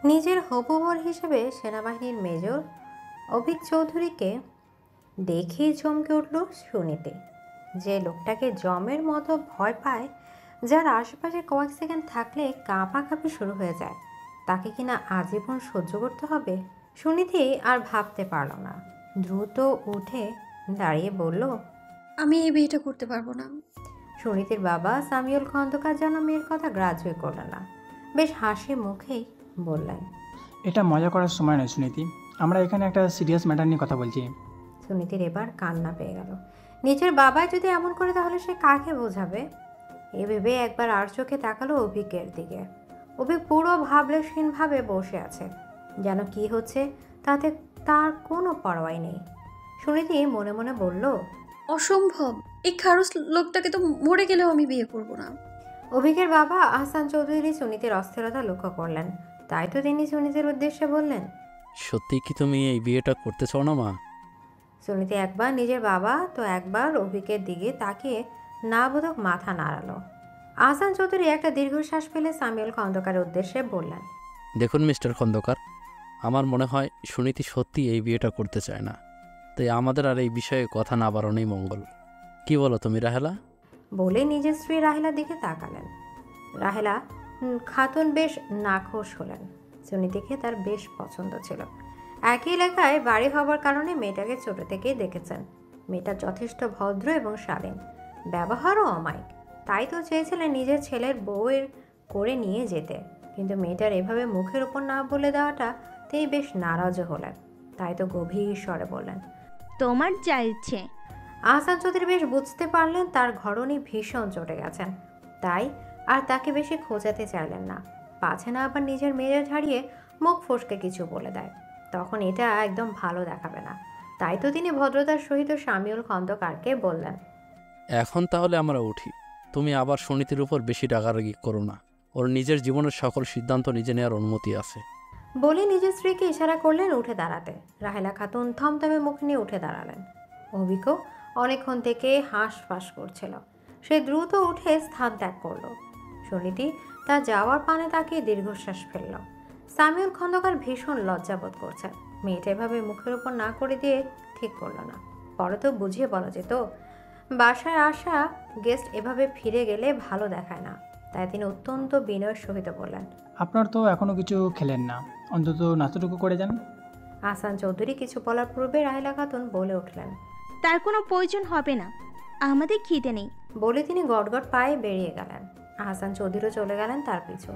নিজের হবু বর হিসেবে সেনাবাহিনীর মেজর অভিক চৌধুরীকে দেখেই চমকে উঠল সুনীতি। যে লোকটাকে জমের মতো ভয় পায়, যার আশেপাশে কয়েক সেকেন্ড থাকলে কাঁপাকাঁপি শুরু হয়ে যায়, তাকে কিনা আজীবন সহ্য করতে হবে। সুনীতি আর ভাবতে পারল না, দ্রুত উঠে দাঁড়িয়ে বলল, আমি এই বিয়েটা করতে পারবো না। সুনীতির বাবা সামিউল খন্দকার যেন মেয়ের কথা গ্রাহ্যই করলেন না, বেশ হাসি মুখেই বললেন, এটা মজা করার সময় নয় সুনীতি, আমরা এখানে একটা সিরিয়াস ম্যাটার নিয়ে কথা বলছি। সুনীতির এবার কান্না পেয়ে গেল। নিজের বাবাই যদি এমন করে তাহলে সে কাকে বোঝাবে? এ ভেবে একবার আর চোখে তাকালো অভিকের দিকে। অভিক পুরো ভাবলেশহীনভাবে বসে আছে, যেন কি হচ্ছে তাতে তার কোনো পরোয়াই নেই। সুনীতি মনে মনে বলল, অসম্ভব, এই খারুস লোকটাকে তো মরে গেলেও আমি বিয়ে করব না। অভিকের বাবা আহসান চৌধুরী সুনীতির অস্থিরতা লক্ষ্য করলেন, তাই তো তিনি সুনীতির উদ্দেশ্যে বললেন, সত্যি কি তুমি এই বিয়েটা করতে চাও না মা? সুনীতি একবার নিজের বাবা তো একবার অভিকের দিকে তাকিয়ে না বোধক মাথা নাড়ালো। আহসান চৌধুরী একটা দীর্ঘশ্বাস ফেলে সামিউল খন্দকারের উদ্দেশ্যে বললেন, দেখুন মিস্টার খন্দকার, আমার মনে হয় সুনীতি সত্যি এই বিয়েটা করতে চায় না, তাই আমাদের আর এই বিষয়ে কথা না বাড়ানোই মঙ্গল। কি বলো তুমি রাহেলা? বলে নিজের স্ত্রী রাহেলার দিকে তাকালেন। রাহেলা খাতুন বেশ নাখোশ হলেন। সুনীতিকে তার বেশ পছন্দ ছিল। একই এলাকায় বাড়ি হওয়ার কারণে মেয়েটাকে ছোট থেকেই দেখেছেন। মেয়েটা যথেষ্ট ভদ্র এবং শালীন, ব্যবহারও অমায়িক। তাই তো চেয়েছিলেন নিজের ছেলের বউয়ের করে নিয়ে যেতে, কিন্তু মেয়েটার এভাবে মুখের উপর না বলে দেওয়াটা তিনি বেশ নারাজও হলেন। তাই তো গভীর স্বরে বললেন, তোমার যা ইচ্ছে। আহসান চৌধুরী বেশ বুঝতে পারলেন তার ঘরণী ভীষণ চটে গেছেন, তাই আর তাকে বেশি খোঁজাতে চাইলেন না। পাছে না আবার নিজের মেজাজ হারিয়ে মুখ ফসকে কিছু বলে দেয়, তখন এটা একদম ভালো দেখাবে না। তাই তো তিনি ভদ্রতার সহিত সামিউল খন্দকারকে বললেন, এখন তাহলে আমরা উঠি। তুমি আবার সুনীতির উপর বেশি রাগারাগি করো না, ওর নিজের জীবনের সকল সিদ্ধান্ত নিজে নেওয়ার অনুমতি আছে। বলে নিজের স্ত্রীকে ইশারা করলেন উঠে দাঁড়াতে। রাহেলা খাতুন থমথমে মুখ নিয়ে উঠে দাঁড়ালেন। অভিকও অনেকক্ষণ থেকে হাঁসফাঁস করছিল। সে দ্রুত উঠে স্থান ত্যাগ করল। সুনীতি তার যাওয়ার পানে তাকিয়ে দীর্ঘশ্বাস ফেলল। সামিউল খন্দকার ভীষণ লজ্জাবোধ করছে। মেয়েটা এভাবে মুখের উপর না করে দিয়ে ঠিক করল না। পরে তো বুঝিয়ে বলা যেত, বাসায় আসা গেস্ট এভাবে ফিরে গেলে ভালো দেখায় না। তাই তিনি অত্যন্ত বিনয়ের সহিত বললেন, আপনার তো এখনও কিছু খেলেন না, অন্তত নাস্তাটুকু করে যান। আহসান চৌধুরী কিছু বলার পূর্বে রাহেলা খাতুন বলে উঠলেন, তার কোনো প্রয়োজন হবে না, আমাদের খিদে নেই। বলে তিনি গটগট পায়ে বেরিয়ে গেলেন। আহসান চৌধুরীও চলে গেলেন তার পিছু।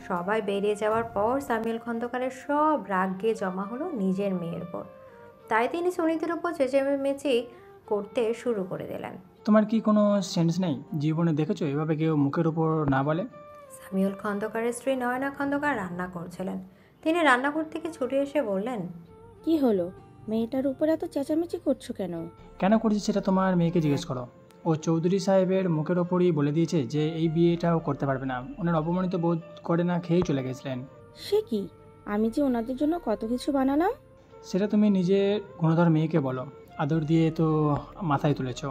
সবাই বেরিয়ে যাওয়ার পর সামিউল খন্দকারের সব রাগ গিয়ে জমা হলো নিজের মেয়ের উপর। তাই তিনি সুনীতির উপর চেঁচামেচি করতে শুরু করে দিলেন। তোমার কি কোনো সেন্স নেই? জীবনে দেখেছো এভাবে কেউ মুখের উপর না বলে? সামিউল খন্দকারের স্ত্রী নয়না খন্দকার রান্না করছিলেন। তিনি রান্নাঘর থেকে ছুটে এসে বললেন, কি হলো, মেয়েটার উপর এত চেঁচামেচি করছো কেন? কেন করছি সেটা তোমার মেয়েকে জিজ্ঞেস করো। ও চৌধুরী সাহেবের মুখের ওপরই বলে দিয়েছে যে এই বিয়েটাও করতে পারবে না। ওনার অপমানিত বোধ করে না খেয়েই চলে গেছিলেন। সে কি, আমি যে ওনাদের জন্য কত কিছু বানালাম। সেটা তুমি নিজের গুণধর মেয়েকে বলো, আদর দিয়ে তো মাথায় তুলেছ।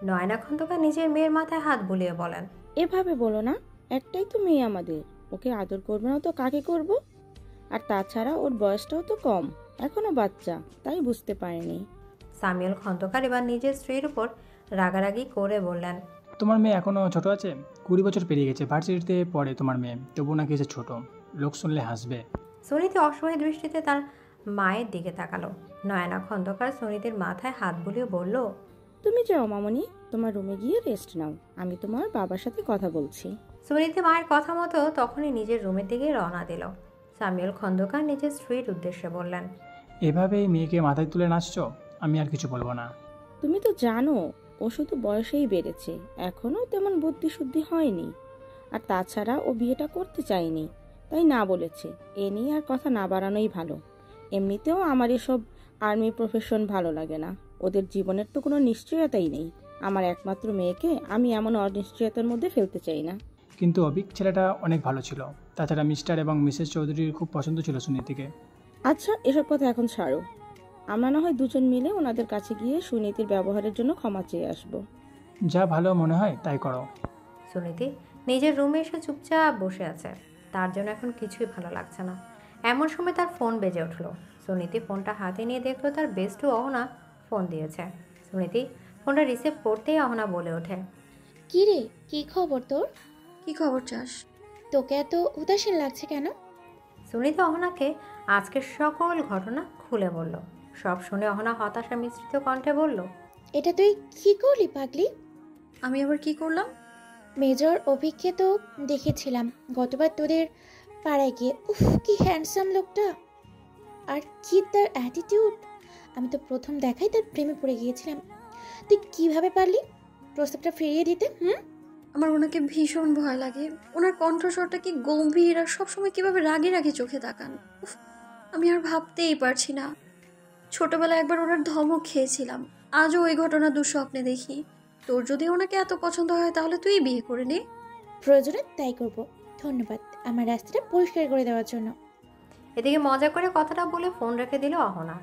নয়না খন্দকার নিজের মেয়ের মাথায় হাত বুলিয়ে বলেন, এভাবে বলো না, একটাই তো মেয়ে আমাদের, ওকে আদর করবো না তো কাকে করব? আর তাছাড়া ওর বয়সটাও তো কম, এখনো বাচ্চা, তাই বুঝতে পারেনি। সামিউল খন্দকার এবার নিজের স্ত্রীর উপর রাগারাগি করে বললেন, তোমার মেয়ে এখনও ছোট আছে, 20 বছর পেরিয়ে গেছে, ভার্সিটিতে পড়ে তোমার মেয়ে, তবু নাকি এসে ছোট, লোক শুনলে হাসবে। সুনীতি অসহায় দৃষ্টিতে তার মায়ের দিকে তাকালো। নয়না খন্দকার সুনীতির মাথায় হাত বুলিয়ে বলল, তুমি যাও মামনি, তোমার রুমে গিয়ে রেস্ট নাও, আমি তোমার বাবার সাথে কথা বলছি। সুনীতি মায়ের কথা মতো তখনই নিজের রুমের দিকে রওনা দিল। সামিউল খন্দকার নিজের স্ত্রীর উদ্দেশ্যে বললেন, এভাবেই মেয়েকে মাথায় তুলে নাচছো, আমি আর কিছু বলবো না। তুমি তো জানো ও শুধু বয়সেই বেড়েছে, এখনো তেমন বুদ্ধি শুদ্ধি হয়নি। আর তাছাড়া ও বিয়েটা করতে চায়নি, তাই না বলেছে। এ নিয়ে আর কথা না বাড়ানোই ভালো। এমনিতেও আমার এসব আর্মি প্রফেশন ভালো লাগে না, ওদের জীবনের তো কোনো নিশ্চয়তাই নেই। আমার একমাত্র মেয়েকে আমি এমন অনিশ্চয়তার মধ্যে ফেলতে চাই না। কিন্তু অভিক ছেলেটা অনেক ভালো ছিল, তাছাড়া মিস্টার এবং মিসেস চৌধুরীর খুব পছন্দ ছিল সুনীতিকে। আচ্ছা, এসব কথা এখন ছাড়ো, আমরা না হয় দুজন মিলে ওনাদের কাছে গিয়ে সুনীতির ব্যবহারের জন্য ক্ষমা চেয়ে আসবো। যা ভালো মনে হয় তাই করো। সুনীতি নিজের রুমে এসে চুপচাপ বসে আছে। তার জন্য এখন কিছুই ভালো লাগছে না। এমন সময় তার ফোন বেজে উঠল। সুনীতি ফোনটা হাতে নিয়ে দেখলো তার বেস্টু অহনা ফোন দিয়েছে। সুনীতি ফোনটা রিসিভ করতেই অহনা বলে ওঠে, কি রে, কি খবর তোর? কি খবর চাস? তোকে এত উদাসীন লাগছে কেন? সুনীতি অহনাকে আজকের সকল ঘটনা খুলে বলল। সব শুনে অহনা হতাশা মিশ্রিত কণ্ঠে বলল, এটা তুই কি করলি পাগলি? আমি আবার কি করলাম? মেজর অভিককে তো দেখেছিলাম গতবার তোদের পাড়ায় গিয়ে। উফ, কি হ্যান্ডসাম লোকটা, আর কি তার অ্যাটিটিউড! আমি তো প্রথম দেখাই তার প্রেমে পড়ে গিয়েছিলাম। তুই কিভাবে পারলি প্রস্তাবটা ফিরিয়ে দিতে? আমার ওনাকে ভীষণ ভয় লাগে। ওনার কণ্ঠস্বরটা কি গম্ভীর, আর সবসময় কিভাবে রাগে রাগে চোখে তাকান। উফ, আমি আর ভাবতেই পারছি না। ছোটবেলায় একবার ওনার ধমক খেয়েছিলাম, আজও ওই ঘটনা দুঃস্বপ্নে দেখি। তোর যদি ওনাকে এত পছন্দ হয় তাহলে তুই বিয়ে করে নে। প্রয়োজনে তাই করব। ধন্যবাদ আমার রাস্তাটা পরিষ্কার করে দেওয়ার জন্য। এদিকে মজা করে কথাটা বলে ফোন রেখে দিল অহনা।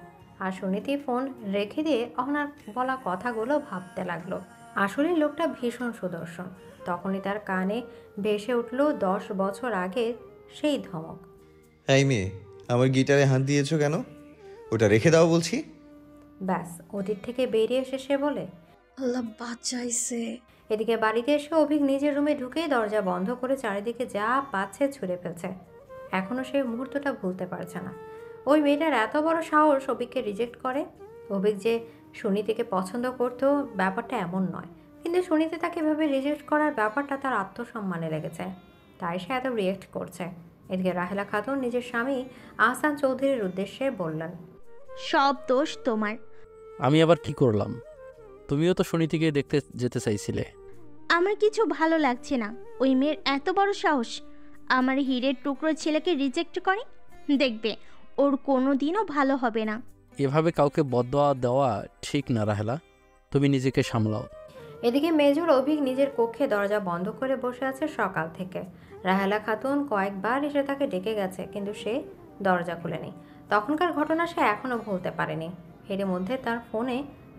আর সুনীতি ফোন রেখে দিয়ে অহনার বলা কথাগুলো ভাবতে লাগলো। আসলে লোকটা ভীষণ সুদর্শন। তখনই তার কানে ভেসে উঠল 10 বছর আগে সেই ধমক। এই মেয়ে, আমার গিটারে হাত দিয়েছো কেন? ওটা রেখে দাও বলছি। ব্যাস অতীত থেকে বেরিয়ে এসে সে বলে, আল্লাহ বাঁচাইছে। এদিকে বাড়িতে এসে অভিক নিজের রুমে ঢুকেই দরজা বন্ধ করে চারিদিকে যা পাচ্ছে ছুঁড়ে ফেলছে। এখনও সেই মুহূর্তটা ভুলতে পারছে না। ওই মেয়েটার এত বড় সাহস অভিককে রিজেক্ট করে। অভিক যে সুনীতিকে পছন্দ করতো ব্যাপারটা এমন নয়, কিন্তু সুনীতি তাকে এভাবে রিজেক্ট করার ব্যাপারটা তার আত্মসম্মানে লেগেছে, তাই সে এত রিয়েক্ট করছে। এদিকে রাহেলা খাতুন নিজের স্বামী আহসান চৌধুরীর উদ্দেশ্যে বললেন, সব দোষ তোমার। আমি আবার কি করলাম? তুমিও তো সুনীতিকে দেখতে যেতে চাইছিলে। আমার কিছু ভালো লাগছে না। ওই মেয়ের এত বড় সাহস আমার হীরের টুকরো ছেলেকে রিজেক্ট করে। দেখবে ওর কোনো দিনও ভালো হবে না। এভাবে কাউকে বদদোয়া দেওয়া ঠিক না রাহেলা, তুমি নিজেকে সামলাও। এদিকে মেজর অভিক নিজের কক্ষে দরজা বন্ধ করে বসে আছে সকাল থেকে। রাহেলা খাতুন কয়েকবার এসে তাকে ডেকে গেছে, কিন্তু সে দরজা খুলেনি। তখনকার ঘটনা সে এখনও ভুলতে পারেনি। এর মধ্যে তার ফোনে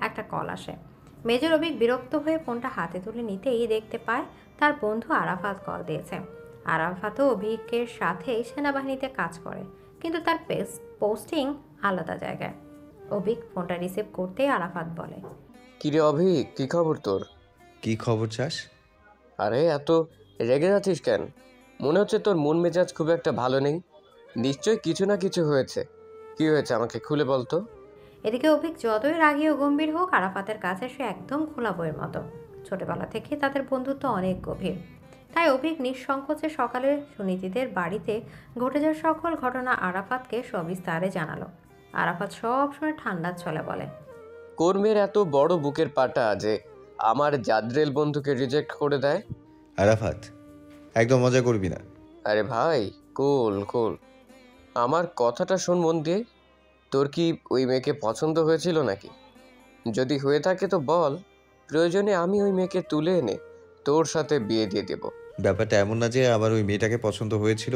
একটা কল আসে। মেজর অভিক বিরক্ত হয়ে ফোনটা হাতে তুলে নিতেই দেখতে পায় তার বন্ধু আরাফাত কল দিয়েছে। আরাফাতও অভিকের সাথেই সেনাবাহিনীতে কাজ করে, কিন্তু তার পোস্টিং আলাদা জায়গায়। অভিক ফোনটা রিসিভ করতেই আরাফাত বলে, কিরে অভিক, কি খবর তোর? কি খবর চাস? আরে এত রেগে যাচ্ছিস কেন? মনে হচ্ছে তোর মন মেজাজ খুব একটা ভালো নেই। নিশ্চয়ই কিছু না কিছু হয়েছে। কি হয়েছে আমাকে খুলে বলতো। এদিকে অভিক যতই রাগী ও গম্ভীর হোক, আরাফাতের কাছে সে একদম খোলা বইয়ের মতো। ছোটবেলা থেকে তাদের বন্ধুত্ব অনেক গভীর। তাই অভিক নিঃসংকোচে সকালে সুনীতিদের বাড়িতে ঘটে যাওয়া সকল ঘটনা আরাফাতকে সবিস্তারে জানালো। আরাফাত সব সময় ঠান্ডা ছলে বলে, কর্মের এত বড় বুকের পাটা যে আমার জাদ্রেল বন্ধুকে রিজেক্ট করে দেয়। আরাফাত, একদম মজা করবি না। আরে ভাই, কুল কুল, আমার কথাটা শোন মন দিয়ে। তোর কি ওই মেয়েকে পছন্দ হয়েছিল নাকি? যদি হয়ে থাকে তো বল, প্রয়োজনে আমি ওই মেয়েকে তুলে এনে তোর সাথে বিয়ে দিয়ে দেব। ব্যাপারটা এমন না যে আমার ওই মেয়েটাকে পছন্দ হয়েছিল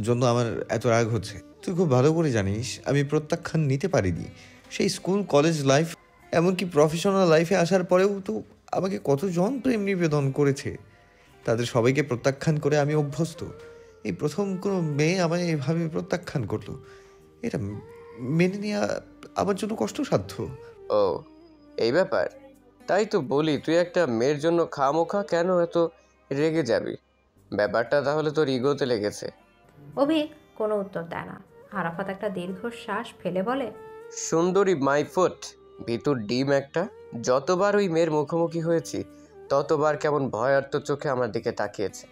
জন্য আমার এত রাগ হচ্ছে। তুই খুব ভালো করে জানিস আমি প্রত্যাখ্যান নিতে পারিনি। সেই স্কুল কলেজ লাইফ, এমনকি প্রফেশনাল লাইফে আসার পরেও তো আমাকে কতজন প্রেম নিবেদন করেছে। তাদের সবাইকে প্রত্যাখ্যান করে আমি অভ্যস্ত। এই প্রথম কোনো মেয়ে আমায় এভাবে প্রত্যাখ্যান করলো, এটা মেনে নেওয়া আমার জন্য কষ্টসাধ্য। ও, এই ব্যাপার। তাই তো বলি, তুই একটা মেয়ের জন্য খামোখা কেন এত রেগে যাবি? ব্যাপারটা তাহলে তোর ইগোতে লেগেছে। অভিক কোনো উত্তর দেয় না। আরাফাত একটা দীর্ঘশ্বাস ফেলে বলে, সুন্দরী মাই ফুট, ভিতর ডিম একটা। যতবার ওই মেয়ের মুখোমুখি হয়েছি ততবার কেমন ভয়ার্ত চোখে আমার দিকে তাকিয়েছে।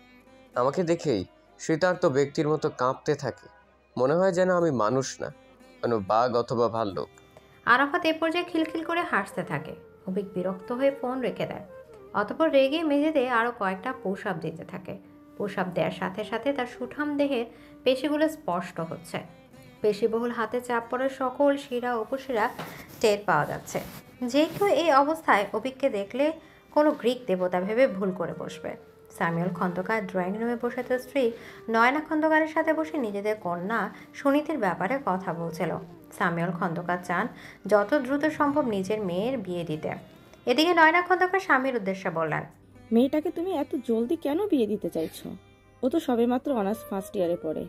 আমাকে দেখেই শীতার্ত ব্যক্তির মতো কাঁপতে থাকে। মনে হয় যেন আমি মানুষ না, কোনো বাঘ অথবা ভাল্লুক। আরাফাত এ পর্যায়ে খিলখিল করে হাসতে থাকে। অভিক বিরক্ত হয়ে ফোন রেখে দেয়। অতঃপর রেগে মেঝেতে আরও কয়েকটা পুশ আপ দিতে থাকে। পুশ আপ দেওয়ার সাথে সাথে তার সুঠাম দেহের পেশিগুলো স্পষ্ট হচ্ছে। পেশিবহুল হাতে চাপ পড়ে সকল শিরা উপশিরা টের পাওয়া যাচ্ছে। যে কেউ এই অবস্থায় অভিককে দেখলে কোনো গ্রিক দেবতা ভেবে ভুল করে বসবে। স্যামুয়েল খন্দকার ড্রয়িং রুমে বসে তার স্ত্রী নয়না খন্দকারের সাথে বসে নিজেদের কন্যা সুনীতির ব্যাপারে কথা বলছিল। স্যামুয়েল খন্দকার চান যত দ্রুত সম্ভব নিজের মেয়ের বিয়ে দিতে। এদিকে নয়না খন্দকার স্বামীর উদ্দেশ্যে বললেন, মেয়েটাকে তুমি এত জলদি কেন বিয়ে দিতে চাইছো? ও তো সবেমাত্র অনার্স ফার্স্ট ইয়ারে পড়ে।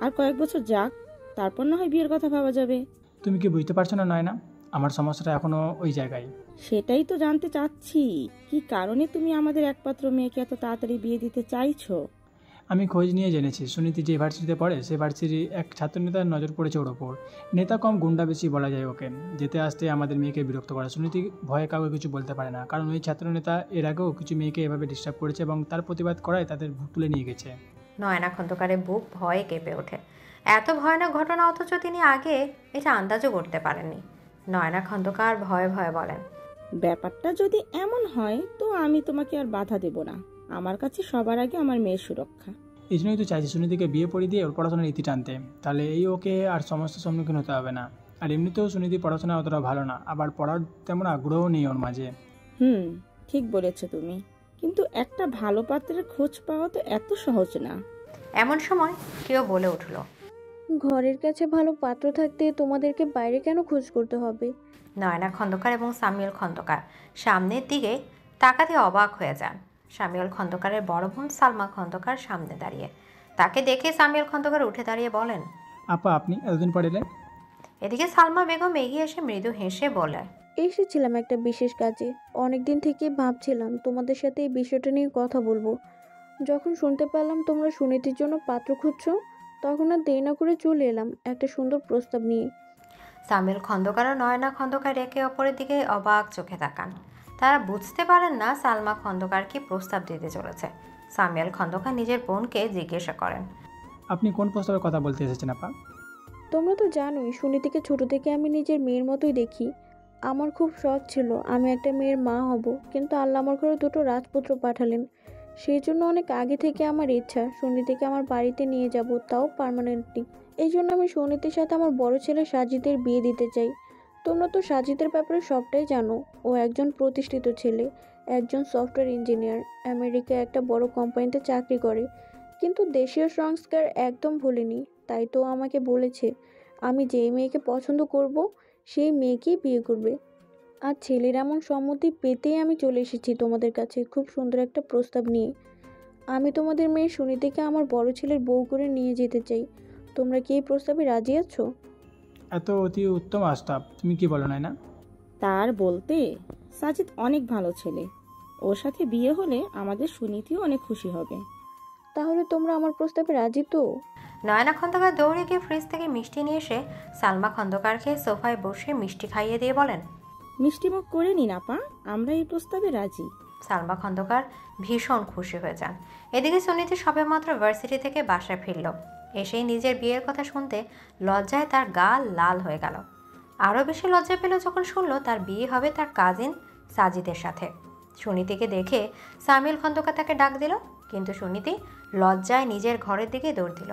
আর কয়েক বছর যাক, তারপর না হয় বিয়ের কথা ভাবা যাবে। তুমি কি বুঝতে পারছো না নয়না, আমার সমস্যাটা এখনও ওই জায়গায়। সেটাই তো জানতে চাচ্ছি, কি কারণে তুমি আমাদের একমাত্র মেয়েকে এত তাড়াতাড়ি বিয়ে দিতে চাইছো? আমি খোঁজ নিয়ে জেনেছি সুনীতি যে ভার্সিটিতে পড়ে সে ভার্সিটির এক ছাত্রনেতার নজর পড়েছে ওর ওপর। নেতা কম গুন্ডা বেশি বলা যায় ওকে। যেতে আসতে আমাদের মেয়েকে বিরক্ত করে। সুনীতি ভয়ে কাউকে কিছু বলতে পারে না, কারণ ওই ছাত্রনেতা এর আগেও কিছু মেয়েকে এভাবে ডিস্টার্ব করেছে এবং তার প্রতিবাদ করায় তাদের ভুল তুলে নিয়ে গেছে। নয়না খন্দকারের বুক ভয়ে কেঁপে ওঠে। এত ভয়ানক ঘটনা, অথচ তিনি আগে এটা আন্দাজও করতে পারেননি। নয়না খন্দকার ভয়ে ভয়ে বলেন, ব্যাপারটা যদি এমন হয় তো আমি তোমাকে আর বাধা দেব না। আমার কাছে সবার আগে আমার মেয়ের সুরক্ষা। এই জন্যই তো চাইছি সুনীতিকে বিয়ে পড়িয়ে দিয়ে ওর পড়াশোনার ইতি টানতে, তাহলে এই ওকে আর সমস্যার সম্মুখীন হতে হবে না। আর এমনিতেও সুনীতি পড়াশোনা অতটা ভালো না, আবার পড়ার তেমন আগ্রহ নেই ওর মাঝে। ঠিক বলেছো তুমি, কিন্তু একটা ভালো পাত্রের খোঁজ পাওয়া তো এত সহজ না। এমন সময় কেউ বলে উঠল, ঘরের কাছে ভালো পাত্র থাকতে তোমাদেরকে বাইরে কেন খোঁজ করতে হবে? নয়না খন্দকার এবং সামিউল খন্দকার সামনের দিকে তাকাতে অবাক হয়ে যান। সামিউল খন্দকারের বড় বোন সালমা খন্দকার সামনে দাঁড়িয়ে। তাকে দেখে সামিউল খন্দকার উঠে দাঁড়িয়ে বলেন, আপা আপনি এতদিন পর এলেন? এদিকে সালমা বেগম এগিয়ে এসে মৃদু হেসে বলে, এসেছিলাম একটা বিশেষ কাজে। অনেকদিন থেকে ভাবছিলাম তোমাদের সাথে এই বিষয়টা নিয়ে কথা বলবো। যখন শুনতে পেলাম তোমরা সুনীতির জন্য পাত্র খুঁজছো, তখন আর দেরি না করে চলে এলাম একটা সুন্দর প্রস্তাব নিয়ে। সামিউল খন্দকার ও নয়না খন্দকার একে অপরের দিকে অবাক চোখে তাকান। তারা বুঝতে পারেন না সালমা খন্দকার কি প্রস্তাব দিতে চলেছে। সামিউল খন্দকার নিজের বোনকে জিজ্ঞাসা করেন, আপনি কোন প্রস্তাবের কথা বলতে এসেছেন আপা? তোমরা তো জানোই সুনীতিকে ছোট থেকে আমি নিজের মেয়ের মতোই দেখি। আমার খুব শখ ছিল আমি একটা মেয়ের মা হব, কিন্তু আল্লাহ আমার ঘরে দুটো রাজপুত্র পাঠালেন। সেই জন্য অনেক আগে থেকে আমার ইচ্ছা সুনীতিকে আমার বাড়িতে নিয়ে যাব, তাও পার্মানেন্টলি। এই জন্য আমি সুনীতির সাথে আমার বড় ছেলে সাজিদের বিয়ে দিতে চাই। তোমরা তো সাজিদের ব্যাপারে সবটাই জানো। ও একজন প্রতিষ্ঠিত ছেলে, একজন সফটওয়্যার ইঞ্জিনিয়ার, আমেরিকায় একটা বড় কোম্পানিতে চাকরি করে, কিন্তু দেশীয় সংস্কার একদম ভুলিনি। তাই তো আমাকে বলেছে আমি যেই মেয়েকে পছন্দ করব সেই মেয়েকেই বিয়ে করবে। আর ছেলের এমন সম্মতি পেতেই আমি চলে এসেছি তোমাদের কাছে খুব সুন্দর একটা প্রস্তাব নিয়ে। আমি তোমাদের মেয়ে সুনীতিকে আমার বড় ছেলের বউ করে নিয়ে যেতে চাই। তোমরা কি এই প্রস্তাবে রাজি আছো? এত অতি উত্তম আস্তাব, তুমি কি বলো না? তার বলতে সাজিদ অনেক ভালো ছেলে, ওর সাথে বিয়ে হলে আমাদের সুনীতিও অনেক খুশি হবে। তাহলে তোমরা আমার প্রস্তাবে রাজি তো? নয়না খন্দকার দৌড়ে গিয়ে ফ্রিজ থেকে মিষ্টি নিয়ে এসে সালমা খন্দকারকে সোফায় বসে মিষ্টি খাইয়ে দিয়ে বলেন, মিষ্টিমুখ করে নিন আপা, আমরা এই প্রস্তাবে রাজি। সালমা খন্দকার ভীষণ খুশি হয়ে যান। এদিকে সুনীতি সবেমাত্র ভার্সিটি থেকে বাসায় ফিরল। এসেই নিজের বিয়ের কথা শুনতে লজ্জায় তার গাল লাল হয়ে গেল। আরও বেশি লজ্জা পেল যখন শুনল তার বিয়ে হবে তার কাজিন সাজিদের সাথে। সুনীতিকে দেখে সামিউল খন্দকার তাকে ডাক দিল, কিন্তু সুনীতি লজ্জায় নিজের ঘরের দিকে দৌড় দিল।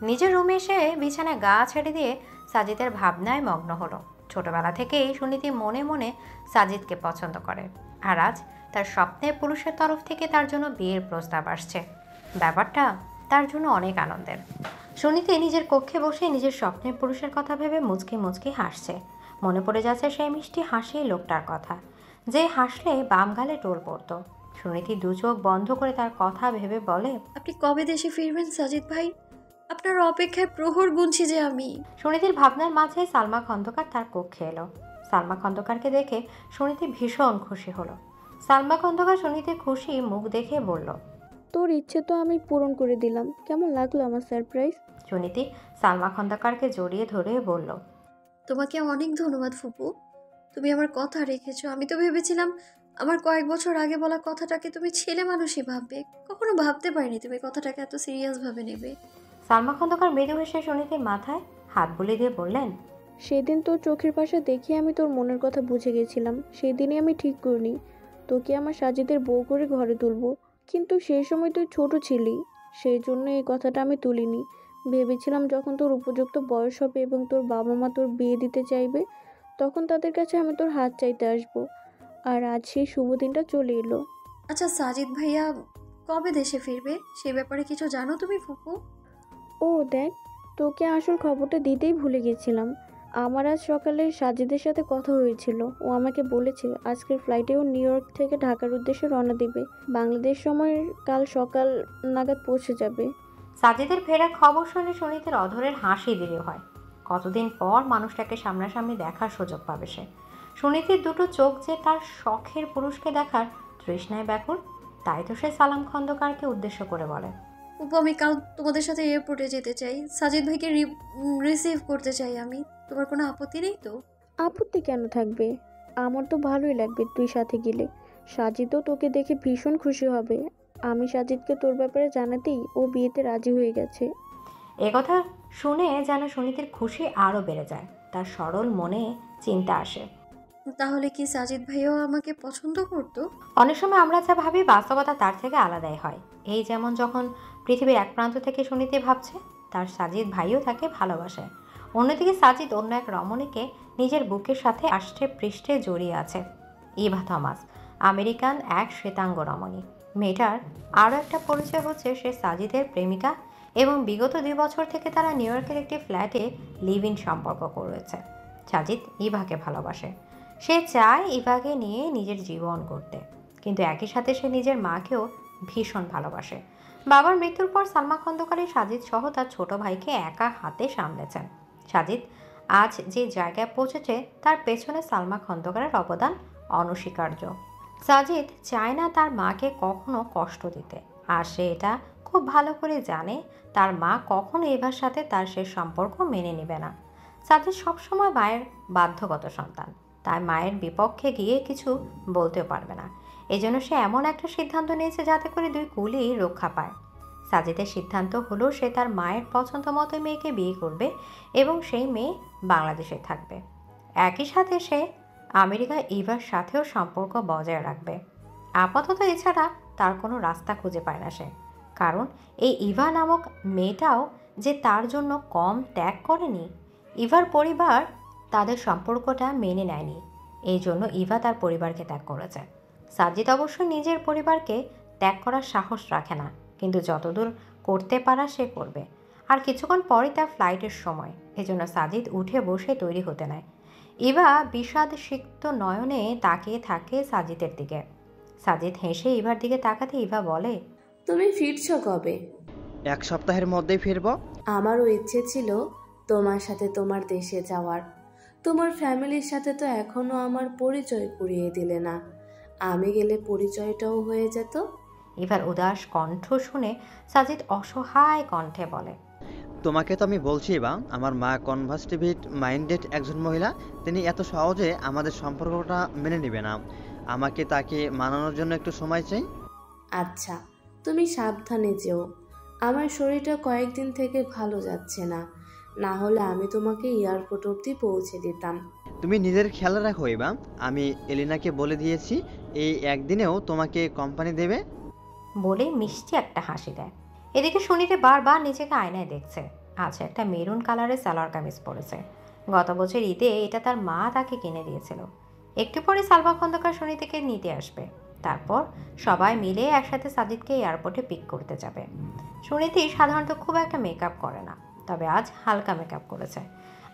নিজের রুমে এসে বিছানায় গা ছেড়ে দিয়ে সাজিদের ভাবনায় মগ্ন হলো। ছোটবেলা থেকেই সুনীতি মনে মনে সাজিদকে পছন্দ করে, আর আজ তার স্বপ্নের পুরুষের তরফ থেকে তার জন্য বিয়ের প্রস্তাব আসছে। ব্যাপারটা তার জন্য অনেক আনন্দের। সুনীতি নিজের কক্ষে বসে নিজের স্বপ্নের পুরুষের কথা ভেবে মুচকি মুচকি হাসছে। মনে পড়ে যাচ্ছে সেই মিষ্টি হাসি লোকটার কথা, যে হাসলে বাম গালে টোল পড়তো। সুনীতি দু চোখ বন্ধ করে তার কথা ভেবে বলে, আপনি কবে দেশে ফিরবেন সাজিদ ভাই? আপনার অপেক্ষায় প্রহর গুনছি যে আমি। সুনীতির ভাবনার মাঝে সালমা খন্দকার তার কক্ষে এলো। সালমা খন্দকারকে দেখে সুনীতি ভীষণ খুশি হলো। সালমা খন্দকার সুনীতির খুশি মুখ দেখে বলল, তোর ইচ্ছে তো আমি পূরণ করে দিলাম। কেমন লাগলো আমার সারপ্রাইজ? সুনীতি সালমা খন্দকারকে জড়িয়ে ধরে বলল, তোমাকে অনেক ধন্যবাদ ফুপু, তুমি আমার কথা রেখেছো। আমি তো ভেবেছিলাম আমার কয়েক বছর আগে বলা কথাটাকে তুমি ছেলে মানুষই ভাববে। কখনো ভাবতে পারিনি তুমি কথাটাকে এত সিরিয়াস ভাবে নেবে। সালমা খন্দকার মৃদু হেসে সুনীতির মাথায় হাত বুলিয়ে দিয়ে বললেন, সেদিন তোর চোখের পাশে দেখে আমি তোর মনের কথা বুঝে গেছিলাম। সেই দিনই আমি ঠিক করিনি তোকে আমার সাজিদের বউ করে ঘরে তুলবো, কিন্তু সেই সময় তুই ছোট ছিলি, সেই জন্য এই কথাটা আমি তুলিনি। ভেবেছিলাম যখন তোর উপযুক্ত বয়স হবে এবং তোর বাবা মা তোর বিয়ে দিতে চাইবে, তখন তাদের কাছে আমি তোর হাত চাইতে আসবো। আর আজ সেই শুভ দিনটা চলে এলো। আচ্ছা সাজিদ ভাইয়া কবে দেশে ফিরবে সে ব্যাপারে কিছু জানো তুমি ফুপু? ও দেখ, তোকে আসল খবরটা দিতেই ভুলে গেছিলাম। আমার আজ সকালে সাজিদের সাথে কথা হয়েছিল। ও আমাকে বলেছে আজকের ফ্লাইটে ও নিউ ইয়র্ক থেকে ঢাকার উদ্দেশ্যে রওনা দেবে। বাংলাদেশ সময় কাল সকাল নাগাদ পৌঁছে যাবে। সাজিদের ফেরার খবর শুনে সুনীতির অধরের হাসি দৃঢ় হয়। কতদিন পর মানুষটাকে সামনাসামনি দেখার সুযোগ পাবে সে। সুনীতির দুটো চোখ যে তার শখের পুরুষকে দেখার তৃষ্ণায় ব্যাকুল, তাই তো সে সালাম খন্দকারকে উদ্দেশ্য করে বলে, উপু আমি কাল তোমাদের সাথে এয়ারপোর্টে যেতে চাই, সাজিদ ভাইকে রিসিভ করতে চাই আমি। তোমার কোনো আপত্তি নেই তো? আপত্তি কেন থাকবে? আমার তো ভালোই লাগবে তুই সাথে গেলে। সাজিদও তোকে দেখে ভীষণ খুশি হবে। আমি সাজিদকে তোর ব্যাপারে জানাতেই ও বিয়েতে রাজি হয়ে গেছে। একথা শুনে যেন সুনীতির খুশি আরও বেড়ে যায়। তার সরল মনে চিন্তা আসে, তাহলে কি সাজিদ ভাইও আমাকে পছন্দ করতো? অনেক সময় আমরা যা ভাবি বাস্তবতা তার থেকে আলাদাই হয়। এই যেমন যখন পৃথিবীর এক প্রান্ত থেকে সুনীতি ভাবছে তার সাজিদ ভাইও তাকে ভালোবাসে, অন্যদিকে সাজিদ অন্য এক রমণীকে নিজের বুকের সাথে আষ্টে পৃষ্ঠে জড়িয়ে আছে। ইভা থমাস আমেরিকান এক শ্বেতাঙ্গ রমণী। মেয়েটার আরও একটা পরিচয় হচ্ছে সে সাজিদের প্রেমিকা এবং বিগত 2 বছর থেকে তারা নিউ ইয়র্কের একটি ফ্ল্যাটে লিভ ইন সম্পর্ক করেছে। সাজিদ ইভাকে ভালোবাসে, সে চায় ইভাকে নিয়ে নিজের জীবন করতে, কিন্তু একই সাথে সে নিজের মাকেও ভীষণ ভালোবাসে। বাবার মৃত্যুর পর সালমা খন্দকারী সাজিদ সহ তার ছোট ভাইকে একা হাতে সামলেছেন। সাজিদ আজ যে জায়গায় পৌঁছেছে তার পেছনে সালমা খন্দকারের অবদান অনস্বীকার্য। সাজিদ চায় না তার মাকে কখনো কষ্ট দিতে, আর সে এটা খুব ভালো করে জানে তার মা কখনো এভার সাথে তার সে সম্পর্ক মেনে নেবে না। সাজিদ সবসময় মায়ের বাধ্যগত সন্তান, তাই মায়ের বিপক্ষে গিয়ে কিছু বলতেও পারবে না। এজন্য সে এমন একটা সিদ্ধান্ত নিয়েছে যাতে করে 2 কুলই রক্ষা পায়। সাজিদের সিদ্ধান্ত হলো সে তার মায়ের পছন্দ মতো মেয়েকে বিয়ে করবে এবং সেই মেয়ে বাংলাদেশে থাকবে। একই সাথে সে আমেরিকা ইভার সাথেও সম্পর্ক বজায় রাখবে। আপাতত এছাড়া তার কোনো রাস্তা খুঁজে পায় না সে, কারণ এই ইভা নামক মেয়েটাও যে তার জন্য কম ত্যাগ করেনি। ইভার পরিবার তাদের সম্পর্কটা মেনে নেয়নি, এই জন্য ইভা তার পরিবারকে ত্যাগ করেছে। সাজিদ অবশ্য নিজের পরিবারকে ত্যাগ করার সাহস রাখে না, কিন্তু যতদূর করতে পারা সে করবে। আর কিছুক্ষণ পরই তার ফ্লাইটের সময়, এজন্য সাজিদ উঠে বসে তৈরি হতে নেয়। ইভা বিষাদ সিক্ত নয়নে তাকিয়ে থাকে সাজিদের দিকে। সাজিদ হেসে ইভার দিকে তাকাতে ইভা বলে, তুমি ফিরছো কবে? 1 সপ্তাহের মধ্যেই ফিরবো। আমারও ইচ্ছে ছিল তোমার সাথে তোমার দেশে যাওয়ার। তোমার ফ্যামিলির সাথে তো এখনো আমার পরিচয় করিয়ে দিলে না। আমি গেলে পরিচয়টাও হয়ে যেত। ইভার উদাস কণ্ঠ শুনে সাজিদ অসহায় কণ্ঠে বলে, তোমাকে তো আমি বলছি বা আমার মা কনভার্সেটিভ মাইন্ডেড একজন মহিলা। তিনি এত সহজে আমাদের সম্পর্কটা মেনে নেবে না। আমাকে তাকে মানানোর জন্য একটু সময় চাই। আচ্ছা, তুমি সাবধানে যেও। আমার শরীরটা কয়েকদিন থেকে ভালো যাচ্ছে না, না হলে আমি তোমাকে এয়ারপোর্ট অবধি পৌঁছে দিতাম। তুমি নিজের খেয়াল রাখো এবা। আমি এলিনাকে বলে দিয়েছি এই একদিনেও তোমাকে কোম্পানি দেবে। বলে মিষ্টি একটা হাসি দেয়। এদিকে সুনীতি বারবার নিজেকে আয়নায় দেখছে। আজ একটা মেরুন কালারের সালোয়ার কামিজ পরেছে। গত বছর ঈদে এটা তার মা তাকে কিনে দিয়েছিল। একটু পরে সালমা খন্দকার সুনীতিকে নিতে আসবে, তারপর সবাই মিলে একসাথে সাজিদকে এয়ারপোর্টে পিক করতে যাবে। সুনীতি সাধারণত খুব একটা মেকআপ করে না, তবে আজ হালকা মেকআপ করেছে।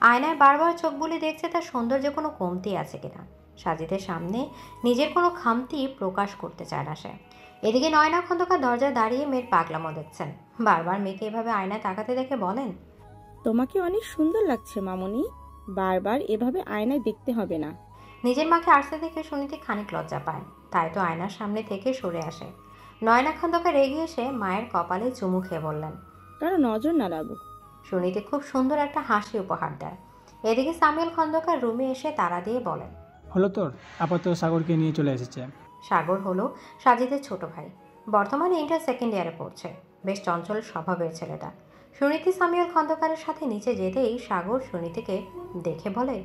আয়নায় বারবার চোখ বুলে দেখছে তার সৌন্দর্যে কোনো কমতি আছে কিনা। সাজিদের সামনে নিজের কোনো খামতি প্রকাশ করতে চায় না সে। এদিকে নয়না খন্দকার দরজায় দাঁড়িয়ে মেয়ের পাগলামো দেখছেন। বারবার মেয়েকে এভাবে আয়নায় তাকাতে দেখে বলেন, তোমাকে অনেক সুন্দর লাগছে মামনি। বারবার এভাবে আয়নায় দেখতে হবে না। নিজের মাকে আসতে দেখে সুনীতি খানিক লজ্জা পায়, তাই তো আয়নার সামনে থেকে সরে আসে। নয়না খন্দকার এগিয়ে এসে মায়ের কপালে চুমু খেয়ে বললেন, কারো নজর না লাগু। সুনীতি খুব সুন্দর একটা হাসি উপহার দেয়। এদিকে সামিউল খন্দকার রুমে এসে তাড়া দিয়ে বলেন, হলো তোর? আপাতত সাগরকে নিয়ে চলে এসেছে। সাগর হলো সাজিদের ছোট ভাই, বর্তমানে ইন্টার সেকেন্ড ইয়ারে পড়ছে। বেশ চঞ্চল স্বভাবের ছেলেটা। সুনীতি সামিউল খন্দকারের সাথে নিচে যেতেই সাগর সুনীতিকে দেখে বলে,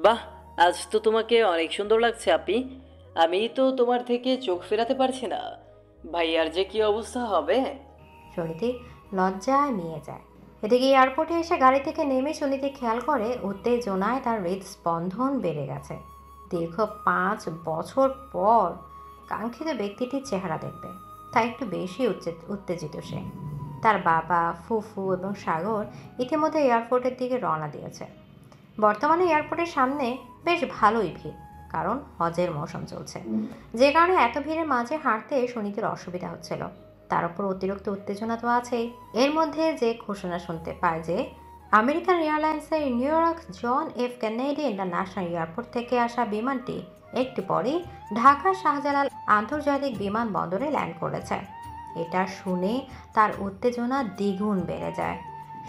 বাহ, আজ তো তোমাকে অনেক সুন্দর লাগছে আপি। আমি তো তোমার থেকে চোখ ফেরাতে পারছি না। ভাইয়ার যে কি অবস্থা হবে। সুনীতি লজ্জায় মিয়ে যায়। এদিকে এয়ারপোর্টে এসে গাড়ি থেকে নেমে সুনীতি খেয়াল করে উত্তেজনায় তার হৃদস্পন্দন বেড়ে গেছে। দীর্ঘ 5 বছর পর কাঙ্ক্ষিত ব্যক্তিটির চেহারা দেখবে, তাই একটু বেশি উত্তেজিত সে। তার বাবা, ফুফু এবং সাগর ইতিমধ্যে এয়ারপোর্টের দিকে রওনা দিয়েছে। বর্তমানে এয়ারপোর্টের সামনে বেশ ভালোই ভিড়, কারণ হজের মৌসুম চলছে, যে কারণে এত ভিড়ের মাঝে হাঁটতে সুনীতির অসুবিধা হচ্ছিল। তার উপর অতিরিক্ত উত্তেজনা তো আছেই। এর মধ্যে যে ঘোষণা শুনতে পায় যে আমেরিকান এয়ারলাইন্সের New York John F Kennedy International Airport থেকে আসা বিমানটি একটু পরেই ঢাকা শাহজালাল আন্তর্জাতিক বিমানবন্দরে ল্যান্ড করেছে। এটা শুনে তার উত্তেজনা দ্বিগুণ বেড়ে যায়।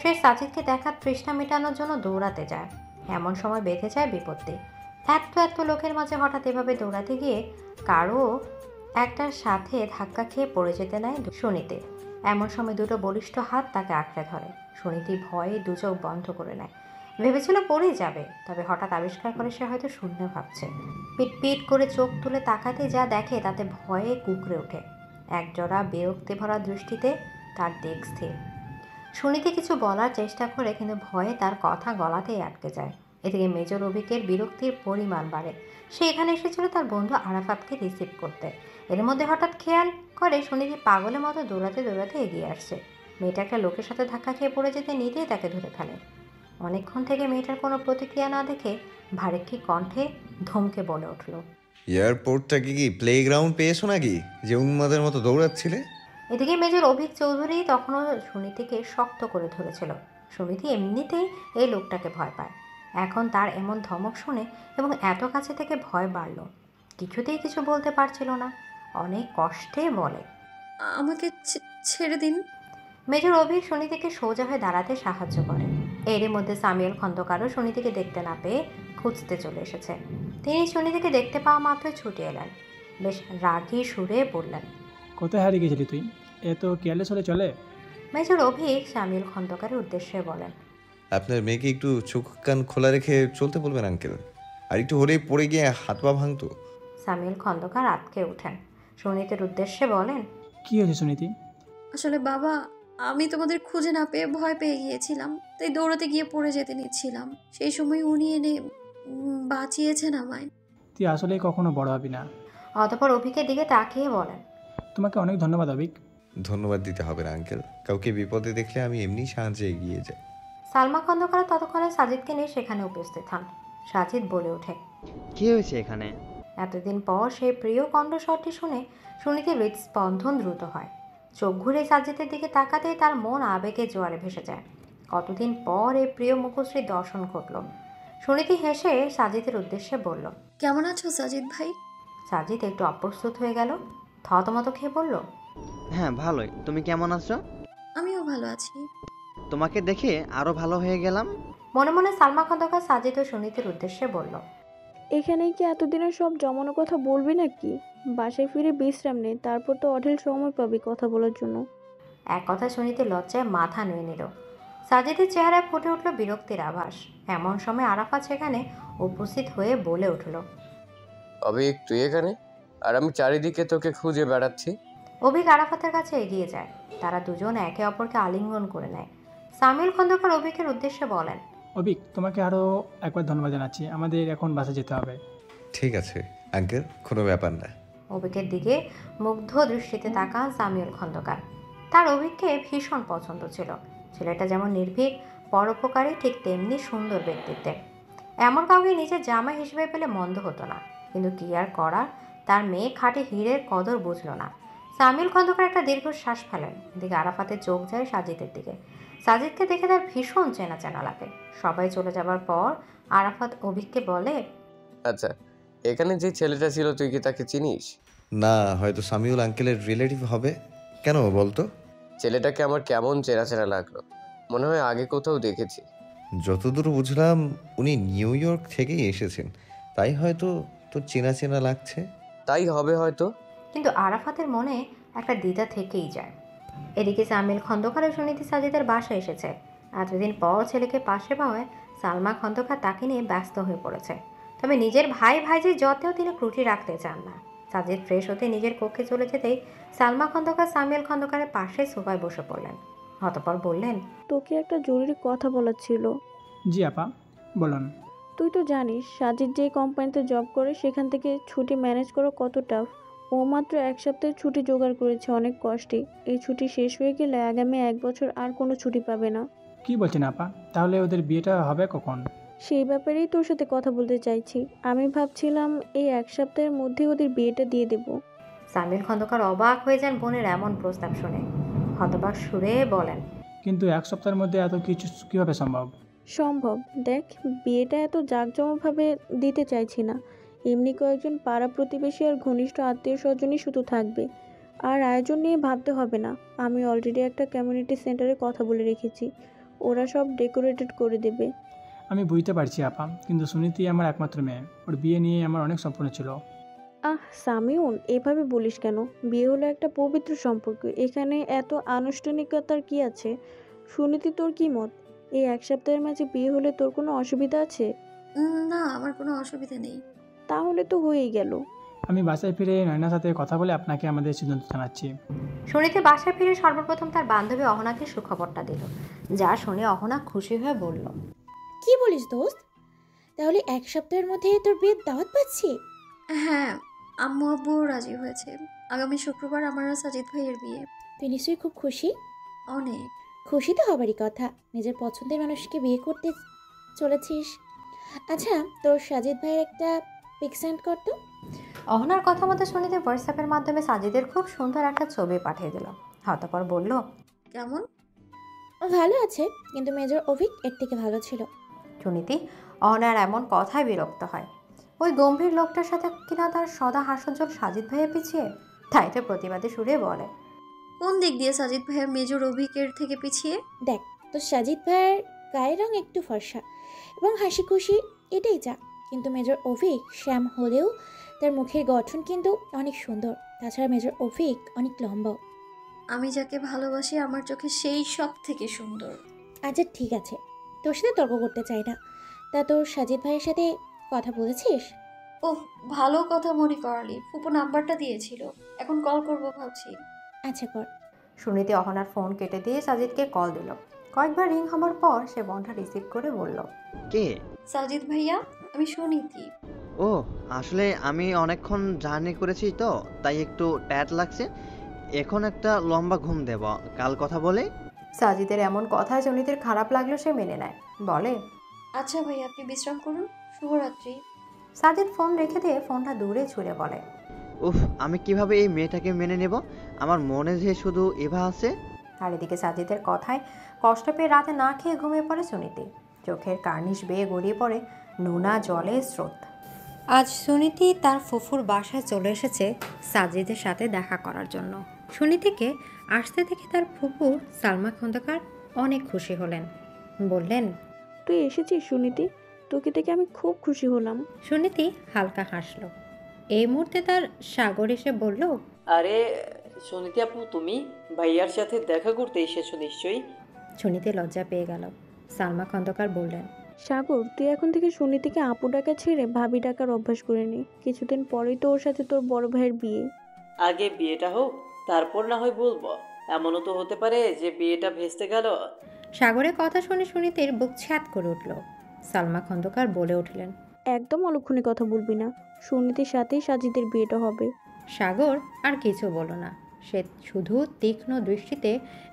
সে সাজিদকে দেখার তৃষ্ণা মেটানোর জন্য দৌড়াতে যায়। এমন সময় বেঁধে যায় বিপত্তি। এত লোকের মাঝে হঠাৎ এভাবে দৌড়াতে গিয়ে কারো একটার সাথে ধাক্কা খেয়ে পড়ে যেতে নেয় সুনীতি। এমন সময় দুটো বলিষ্ঠ হাত তাকে আঁকড়ে ধরে। সুনীতি ভয়ে দু চোখ বন্ধ করে নেয়। ভেবেছিল পড়ে যাবে, তবে হঠাৎ আবিষ্কার করে সে হয়তো শূন্য ভাবছে। পিট করে চোখ তুলে তাকাতে যা দেখে তাতে ভয়ে কুঁকড়ে ওঠে। একজোড়া বিরক্তি ভরা দৃষ্টিতে তার দিক স্থির। সুনীতি কিছু বলার চেষ্টা করে, কিন্তু ভয়ে তার কথা গলাতেই আটকে যায়। এদিকে মেজর অভিকের বিরক্তির পরিমাণ বাড়ে। সে এখানে এসেছিল তার বন্ধু আরাফাতকে রিসিভ করতে। এর মধ্যে হঠাৎ খেয়াল করে সুনীতি পাগলের মতো দৌড়াতে এগিয়ে আসছে। মেয়েটা একটা লোকের সাথে ধাক্কা খেয়ে পড়ে যেতে নিতেই তাকে ধরে ফেলে। অনেকক্ষণ থেকে মেয়েটার কোনো প্রতিক্রিয়া না দেখে ভারেক্কি কণ্ঠে ধমকে বলে উঠল, এয়ারপোর্টটাকে কি প্লেগ্রাউন্ড পেয়েছো নাকি যে উন্মাদের মতো দৌড়াচ্ছিলে? এদিকে মেজর অভিক চৌধুরী তখনও সুনীতিকে শক্ত করে ধরেছিল। সুনীতি এমনিতেই এই লোকটাকে ভয় পায়। এখন তার এমন ধমক শুনে এবং এত কাছে থেকে ভয় বাড়ল। কিছুতেই কিছু বলতে পারছিল না। অনেক কষ্টে বলে, আমাকে ছেড়ে দিন। মেজর অভিক সুনীতিকে সোজা হয়ে দাঁড়াতে সাহায্য করে। এরই মধ্যে সামিউল খন্দকারও সুনীতিকে দেখতে না পেয়ে খুঁজতে চলে এসেছে। তিনি সুনীতিকে দেখতে পাওয়া মাত্রই ছুটে এলেন। বেশ রাগী সুরে বললেন, কোথায় হারিয়ে গেছিলি তুই? এত কেয়ারলেস হলে চলে? মেজর অভিক সামিউল খন্দকারের উদ্দেশ্যে বলেন, আপনার মেয়েকে একটু চোখ কান খোলা রেখে চলতে বলবেন আঙ্কেল। আর একটু হলেই পড়ে গিয়ে হাত পা ভাঙতো। সামিউল খন্দকার আটকে ওঠেন। সুনীতির উদ্দেশ্যে বলেন, কি হয়েছে সুনীতি? আসলে বাবা, আমি তোমাদের খুঁজে না পেয়ে ভয় পেয়ে গিয়েছিলাম, তাই দৌড়াতে গিয়ে পড়ে যেতে নিচ্ছিলাম। সেই সময় উনি এনে বাঁচিয়েছেন আমায়। তুই আসলেই কখনো বড় হবি না। অতঃপর অভিকের দিকে তাকিয়ে বলেন, তোমাকে অনেক ধন্যবাদ অভিক। ধন্যবাদ দিতে হবে না আঙ্কেল, কাউকে বিপদে দেখলে আমি এমনি সাহায্যে এগিয়ে যাই। সালমা খন্দকার ততক্ষণে সাজিদকে নিয়ে সেখানে উপস্থিত হন। সাজিদ বলে ওঠে, কি হয়েছে এখানে? এতদিন পর সেই প্রিয় কণ্ঠস্বরটি শুনে সুনীতির হৃদস্পন্দন দ্রুত হয়। চোখ ঘুরে সাজিদের দিকে তাকাতেই তার মন আবেগে জোয়ারে ভেসে যায়। কতদিন পর এই প্রিয় মুখশ্রীর দর্শন ঘটল। সুনীতি হেসে সাজিদের উদ্দেশ্যে বলল, কেমন আছো সাজিদ ভাই? সাজিদ একটু অপ্রস্তুত হয়ে গেল। থতমত খেয়ে বলল, হ্যাঁ ভালোই, তুমি কেমন আছো? আমিও ভালো আছি। তোমাকে দেখে আরো ভালো হয়ে গেলাম। মনে মনে সালমা খন্দকার সাজিদ ও সুনীতির উদ্দেশ্যে বলল, এখানেই কি এতদিনের সব জমানো কথা বলবি নাকি? বাসায় ফিরে বিশ্রাম নে, তারপর তো অঢেল সময় পাবি কথা বলার জন্য। এক কথা সুনীতি লজ্জায় মাথা নুয়ে নিল। সাজিদের চেহারায় ফুটে উঠল বিরক্তির আভাস। এমন সময় আরাফাত সেখানে উপস্থিত হয়ে বলে উঠল, অভিক তুই এখানে? আর আমি চারিদিকে তোকে খুঁজে বেড়াচ্ছি। অভিক আরাফাতের কাছে এগিয়ে যায়। তারা দুজন একে অপরকে আলিঙ্গন করে নেয়। সামিউল খন্দকার অভিকের উদ্দেশ্যে বলেন, অভিক, তোমাকে আরও একবার ধন্যবাদ জানাচ্ছি। আমাদের এখন বাসে যেতে হবে। ঠিক আছে আঙ্কেল, কোনো ব্যাপার না। অভিকের দিকে মুগ্ধ দৃষ্টিতে তাকান সামিউল খন্দকার। তার অভিককে ভীষণ পছন্দ ছিল। ছেলেটা যেমন নির্ভীক, পরোপকারী, ঠিক তেমনি সুন্দর ব্যক্তিত্বের। এমন কাউকে নিজের জামাই হিসেবে পেলে মন্দ হতো না। কিন্তু কি আর করার, তার মেয়ে খাঁটি হীরের কদর বুঝল না। সামিউল খন্দকার একটা দীর্ঘশ্বাস ফেলেন। এদিকে আরাফাতের চোখ যায় সাজিদের দিকে। সাজিদকে দেখে তার ভীষণ চেনা চেনা লাগে। সবাই চলে যাবার পর আরাফাত অভিককে বলে, আচ্ছা, এখানে যে ছেলেটা ছিল তুই কি তাকে চিনিস? না, হয়তো সামিউল আঙ্কেলের রিলেটিভ হবে। কেন বলতো? ছেলেটাকে আমার কেমন চেনা চেনা লাগলো, মনে হয় আগে কোথাও দেখেছি। যতদূর বুঝলাম উনি নিউ ইয়র্ক থেকেই এসেছেন, তাই হয়তো তোর চেনা চেনা লাগছে। তাই হবে হয়তো। কিন্তু আরাফাতের মনে একটা দ্বিধা থেকেই যায়। এদিকে সামিউল খন্দকার ও সুনীতি সাজিদের বাসায় এসেছে। এতদিন পর ছেলেকে পাশে পাওয়ায় সালমা খন্দকার তাকে নিয়ে ব্যস্ত হয়ে পড়েছে। তবে নিজের ভাইঝির যতেও তিনি ত্রুটি রাখতে চান না। সাজিদ ফ্রেশ হতে নিজের কক্ষে চলে যেতেই সালমা খন্দকার সামিউল খন্দকারের পাশে সোফায় বসে পড়লেন। অতঃপর বললেন, তোকে একটা জরুরি কথা বলার ছিল। জি আপা, বলুন। তুই তো জানিস সাজিদ যে কোম্পানিতে জব করে সেখান থেকে ছুটি ম্যানেজ করা কত টাফ। ও মাত্র এক সপ্তাহের ছুটি জোগাড় করেছে অনেক কষ্টে। এই ছুটি শেষ হয়ে গেলে আগামী 1 বছর আর কোনো ছুটি পাবে না। কি বলছেন আপা? তাহলে ওদের বিয়েটা হবে কখন? সেই ব্যাপারেই তোর সাথে কথা বলতে চাইছি। আমি ভাবছিলাম এই 1 সপ্তাহের মধ্যে ওদের বিয়েটা দিয়ে দেব। সামিউল খন্দকার অবাক হয়ে যান বোনের এমন প্রস্তাব শুনে। হতবাক সুরে বলেন, কিন্তু এক সপ্তাহের মধ্যে এত কিছু কীভাবে সম্ভব? সম্ভব। দেখ, বিয়েটা এত জাঁকজমকভাবে দিতে চাইছি না। এমনি কয়েকজন পাড়া প্রতিবেশী আর ঘনিষ্ঠ আত্মীয় স্বজনই শুধু থাকবে। আর আয়োজন নিয়ে ভাবতে হবে না। আমি অলরেডি একটা কমিউনিটি সেন্টারে কথা বলে রেখেছি, ওরা সব ডেকোরেটেড করে দেবে। আমি বুঝতে পারছি আপা, কিন্তু সুনীতি আমার একমাত্র মেয়ে, ওর বিয়ে নিয়ে আমার অনেক স্বপ্ন ছিল। সামিউন, এভাবে বলিস কেন? বিয়ে হলো একটা পবিত্র সম্পর্ক, এখানে এত আনুষ্ঠানিকতার কি আছে? সুনীতি, তোর কি মত? এই এক সপ্তাহের মাঝে বিয়ে হলে তোর কোনো অসুবিধা আছে? না, আমার কোনো অসুবিধা নেই। তাহলে তো হয়েই গেল। আমি বাসায় ফিরে নয়নার সাথে কথা বলে আপনাকে আমাদের সিদ্ধান্ত জানাচ্ছি। সুনীতি বাসায় ফিরে সর্বপ্রথম তার বান্ধবী অহনাকে সুখবরটা দিল, যা শুনে অহনা খুশি হয়ে বলল, কি বলিস দোস্ত? তাহলে এক সপ্তাহের মধ্যে তোর বিয়ের দাওয়াত পাচ্ছি? হ্যাঁ, আম্মু আব্বু রাজি হয়েছে। আগামী শুক্রবার আমার আর সাজিদ ভাইয়ের বিয়ে। তুই নিশ্চয়ই খুব খুশি? অনেক খুশি তো হবারই কথা, নিজের পছন্দের মানুষকে বিয়ে করতে চলেছিস। আচ্ছা, তোর সাজিদ ভাইয়ের একটা পিক সেন্ড করতো। অহনার কথা মতো সুনীতি হোয়াটসঅ্যাপের মাধ্যমে সাজিদের খুব সুন্দর একটা ছবি পাঠিয়ে দিল। অতঃপর বলল, কেমন? ভালো আছে, কিন্তু মেজর অভিক এর থেকে ভালো ছিল। সুনীতি অহনার এমন কথায় বিরক্ত হয়। ওই গম্ভীর লোকটার সাথে কিনা তার সদা হাস্যোজ্জ্বল সাজিদ ভাইয়া পিছিয়ে, তাই তো প্রতিবাদী সুরে বলে, কোন দিক দিয়ে সাজিদ ভাইয়া মেজর অভিকের থেকে পিছিয়ে? দেখ, তোর সাজিদ ভাইয়ের গায়ের রং একটু ফর্সা এবং হাসি খুশি, এটাই যা। কিন্তু মেজর অভিক শ্যাম হলেও তার মুখের গঠন কিন্তু অনেক সুন্দর। তাছাড়া মেজর অভিক অনেক লম্বা। আমি যাকে ভালোবাসি আমার চোখে সেই সব থেকে সুন্দর। আচ্ছা ঠিক আছে, তোর সাথে তর্ক করতে চাই না। তা তোর সাজিদ ভাইয়ের সাথে কথা বলেছিস? ওহ, ভালো কথা মনে করালি। ফুপু নাম্বারটা দিয়েছিল, এখন কল করব ভাবছি। আচ্ছা কর। সুনীতি অহনার ফোন কেটে দিয়ে সাজিদকে কল দিল। কয়েকবার রিং হবার পর সে ফোনটা রিসিভ করে বলল, কে? সাজিদ ভাইয়া, আমি সুনীতি। ও, আসলে আমি অনেকক্ষণ জার্নি করেছি তো, তাই একটু টায়ার্ড লাগছে। এখন একটা লম্বা ঘুম দেব, কাল কথা বলে। সাজিদের এমন কথায় সুনীতির খারাপ লাগলো, সে মেনে নেয়, বলে, আচ্ছা ভাই, আপনি বিশ্রাম করুন, শুভরাত্রি। সাজিদ ফোন রেখে দিয়ে ফোনটা দূরে ছুঁড়ে বলে, উফ, আমি কিভাবে এই মেয়েটাকে মেনে নেব? আমার মনে যে শুধু এভা আছে। আর এদিকে সাজিদের কথায় কষ্ট পেয়ে রাতে না খেয়ে ঘুমিয়ে পড়ে সুনীতি। চোখের কার্নিশ বেয়ে গড়িয়ে পড়ে নোনা জলের স্রোত। আজ সুনীতি তার ফুফুর বাসায় চলে এসেছে সাজিদের সাথে দেখা করার জন্য। সুনীতিকে আসতে দেখে তার ফুফু সালমা খন্দকার অনেক খুশি হলেন। বললেন, তুই এসেছিস সুনীতি, তোকে দেখে আমি খুব খুশি হলাম। সুনীতি হালকা হাসল। এই মুহূর্তে তার সাগর এসে বলল, আরে সুনীতি আপু, তুমি ভাইয়ার সাথে দেখা করতে এসেছো নিশ্চয়ই। সুনীতি লজ্জা পেয়ে গেল। সালমা খন্দকার বললেন, সাগর, তুই এখন থেকে সুনীতিকে আপু ডাকা ছেড়ে ভাবি ডাকার অভ্যাস করে নি। কিছুদিন পরেই তো ওর সাথে তোর বড় ভাইয়ের বিয়ে। আগে বিয়েটা হোক, তারপর না হয় বলবো। এমনও তো হতে পারে যে বিয়েটা ভেস্তে গেল। সাগরের কথা শুনে সুনীতির বুক ছ্যাঁত করে উঠল। সালমা খন্দকার বলে উঠলেন, একদম অলক্ষণে কথা বলবি না, সুনীতির সাথেই সাজিদের বিয়েটা হবে। সাগর আর কিছু বলল না। সে শুধু তীক্ষ্ণ দৃষ্টিতে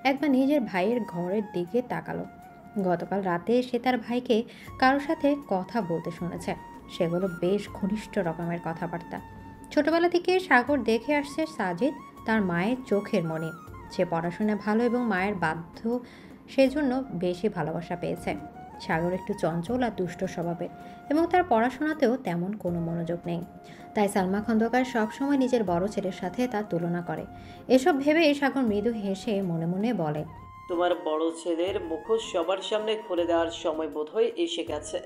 একবার নিজের ভাইয়ের ঘরের দিকে তাকালো। গতকাল রাতে সে তার ভাইকে কারোর সাথে কথা বলতে শুনেছে। সেগুলো বেশ ঘনিষ্ঠ রকমের কথাবার্তা। ছোটবেলা থেকে সাগর দেখে আসছে সাজিদ তার মায়ের চোখের মণি। সে পড়াশোনা ভালো এবং মায়ের বাধ্য, সেজন্য বেশি ভালোবাসা পেয়েছে। সাগর একটু চঞ্চল আর দুষ্ট স্বভাবের এবং তার পড়াশোনাতেও তেমন কোনো মনোযোগ নেই। তাই সালমা খন্দকার সবসময় নিজের বড় ছেলের সাথে তার তুলনা করে। এসব ভেবে সাগর মৃদু হেসে মনে মনে বলে, তোমার বড় ছেলের মুখোশ সবার সামনে খুলে দেওয়ার সময় বোধহয় এসে গেছে।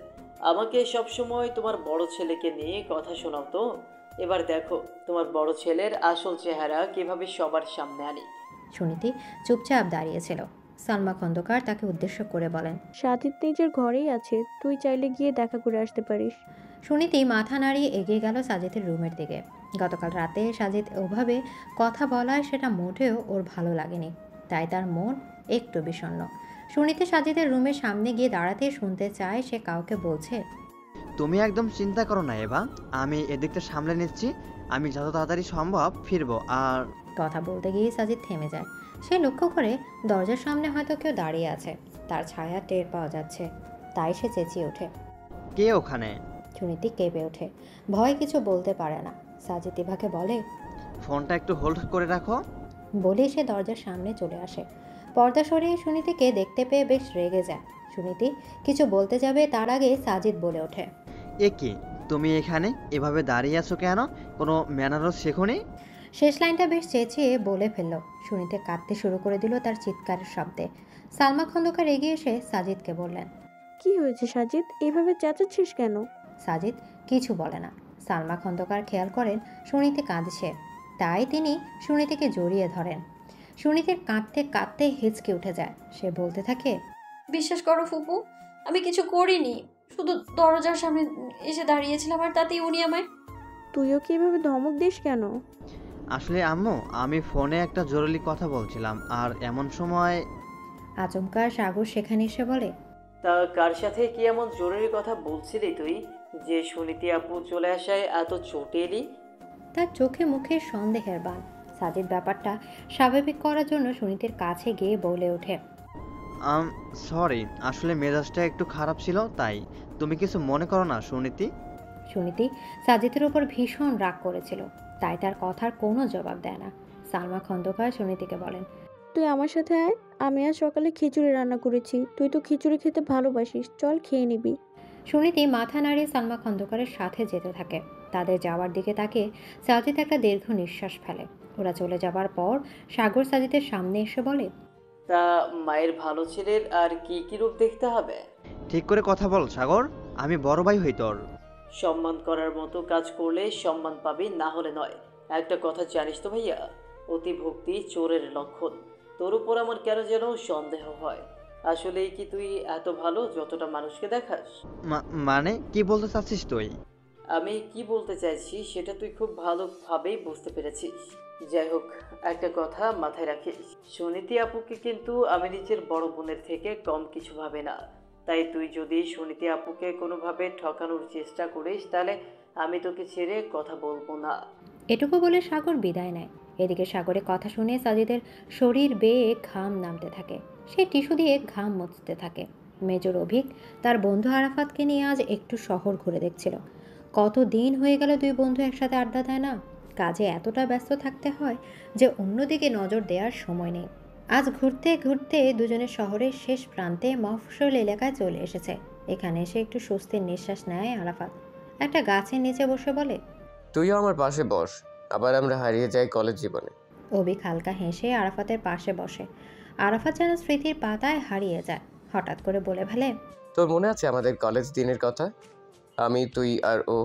আমাকে সবসময় তোমার বড় ছেলেকে নিয়ে কথা শোনাও তো। এবার দেখো তোমার বড় ছেলের আসল চেহারা কিভাবে সবার সামনে আনি। সুনীতি চুপচাপ দাঁড়িয়েছিল। সালমা খন্দকার তাকে উদ্দেশ্য করে বলেন, সাজিদ নিজের ঘরেই আছে, তুই চাইলে গিয়ে দেখা করে আসতে পারিস। সুনীতি মাথা নাড়িয়ে এগিয়ে গেল সাজিদের রুমের দিকে। গতকাল রাতে সাজিদ ওভাবে কথা বলায় সেটা মোটেও ওর ভালো লাগেনি, তাই তার মন একটু বিষণ্ণ। সুনীতি সাজিদের রুমের সামনে গিয়ে দাঁড়াতে শুনতে চায় সে কাউকে বলছে, তুমি একদম চিন্তা করো না এভা, আমি এদিকটা সামলে নিচ্ছি। আমি যত তাড়াতাড়ি সম্ভব ফিরবো। আর কথা বলতে গিয়ে সাজিদ থেমে যায়। সে লক্ষ্য করে দরজার সামনে হয়তো কেউ দাঁড়িয়ে আছে, তার ছায়া টের পাওয়া যাচ্ছে। তাই সে চেঁচিয়ে ওঠে, কে ওখানে? সুনীতি কেঁপে ওঠে, ভয় কিছু বলতে পারে না। সাজিদ ইভাকে বলে, ফোনটা একটু হোল্ড করে রাখো। বলেই সে দরজার সামনে চলে আসে। পর্দা সরিয়ে সুনীতিকে দেখতে পেয়ে বেশ রেগে যায়। সুনীতি কিছু বলতে যাবে তার আগে সাজিদ বলে ওঠে, এ কি, তুমি এখানে এভাবে দাঁড়িয়ে আছো কেন? কোনো ম্যানারও শেখোনি? শেষ লাইনটা বেশ চেঁচিয়ে বলে ফেলল। সুনীতি কাঁদতে শুরু করে দিল তার চিৎকারের শব্দে। সালমা খন্দকার এগিয়ে এসে সাজিদকে বললেন, কি হয়েছে সাজিদ, এভাবে চেঁচাচ্ছিস কেন? সাজিদ কিছু বলে না। সালমা খন্দকার খেয়াল করেন সুনীতি কাঁদছে, তাই তিনি সুনীতিকে জড়িয়ে ধরেন। সুনীতির কাঁদতে কাঁদতে হিচকে উঠে যায়। সে বলতে থাকে, বিশ্বাস করো ফুপু, আমি কিছু করিনি, শুধু দরজার সামনে এসে দাঁড়িয়েছিলাম আর তাতেই উনি আমায়। তুইও কি এভাবে ধমক দিস কেন? আসলে আম্মু, আমি ফোনে একটা জরুরি কথা বলছিলাম, আর এমন সময় আচমকা সাগর সেখানে এসে বলে, তা কার সাথে কি এমন জরুরি কথা বলছিলি তুই যে সুনীতি আপু চলে আসায় এত চটে এলি? তার চোখে মুখে সন্দেহের বান। সাজিদ ব্যাপারটা স্বাভাবিক করার জন্য সুনীতির কাছে গিয়ে বলে ওঠে, সরি, আসলে মেজাজটা একটু খারাপ ছিল, তাই। তুমি কিছু মনে করো না সুনীতি। সুনীতি সাজিদের উপর ভীষণ রাগ করেছিল, তাই তার কথার কোনো জবাব দেয় না। সালমা খন্দকার সুনীতিকে বলেন, তুই আমার সাথে আয়, আমি আজ সকালে খিচুড়ি রান্না করেছি, তুই তো খিচুড়ি খেতে ভালোবাসিস, চল খেয়ে নিবি। সুনীতি মাথা নাড়িয়ে সালমা খন্দকারের সাথে যেতে থাকে। তাদের যাওয়ার দিকে তাকে সাজিদ একটা দীর্ঘ নিঃশ্বাস ফেলে। ওরা চলে যাবার পর সাগর সাজিদের সামনে এসে বলে, তা মায়ের ভালো ছেলের আর কি কি রূপ দেখতে হবে? ঠিক করে কথা বল সাগর, আমি বড় ভাই হই তোর। সম্মান করার মতো কাজ করলে সম্মান পাবি, না হলে নয়। একটা কথা জানিস তো ভাইয়া, অতি ভক্তি চোরের লক্ষণ। তোর উপর আমার কেন যেন সন্দেহ হয়। আসলেই কি তুই এত ভালো যতটা মানুষকে দেখাস? মানে কি বলতে চাচ্ছিস তুই? আমি কি বলতে চাইছি সেটা তুই খুব ভালোভাবেই বুঝতে পেরেছিস। যাই হোক, একটা কথা মাথায় রাখিস, সুনীতি আপুকে কিন্তু আমি নিজের বড় বোনের থেকে কম কিছু ভাবে না। তাই তুই যদি সুনীতি আপুকে কোনোভাবে ঠকানোর চেষ্টা করিস তাহলে আমি তোকে ছেড়ে কথা বলবো না। এটুকু বলে সাগর বিদায় নেয়। এদিকে সাগরের কথা শুনে সাজিদের শরীর বেয়ে ঘাম নামতে থাকে। সে টিস্যু দিয়ে ঘাম মুছতে থাকে। মেজর অভিক তার বন্ধু আরাফাতকে নিয়ে আজ একটু শহর ঘুরে দেখছিল। কত দিন হয়ে গেল দুই বন্ধু একসাথে আড্ডা দেয় না। কাজে এতটা ব্যস্ত থাকতে হয় যে অন্যদিকে নজর দেওয়ার সময় নেই। আজ ঘুরতে ঘুরতে দুজনের শহরের শেষ প্রান্তে মফস্বল এলাকায় চলে এসেছে। এখানে এসে একটু স্বস্তির নিঃশ্বাস নেয় আরাফাত। একটা গাছের নিচে বসে বলে, তুইও আমার পাশে বস, আবার আমরা হারিয়ে যাই কলেজ জীবনে। অভিক হালকা হেসে আরাফাতের পাশে বসে। আরাফাত যেন স্মৃতির পাতায় হারিয়ে যায়। হঠাৎ করে বলে ফেলে, তোর মনে আছে আমাদের কলেজ দিনের কথা? আমি, তুই আর ও।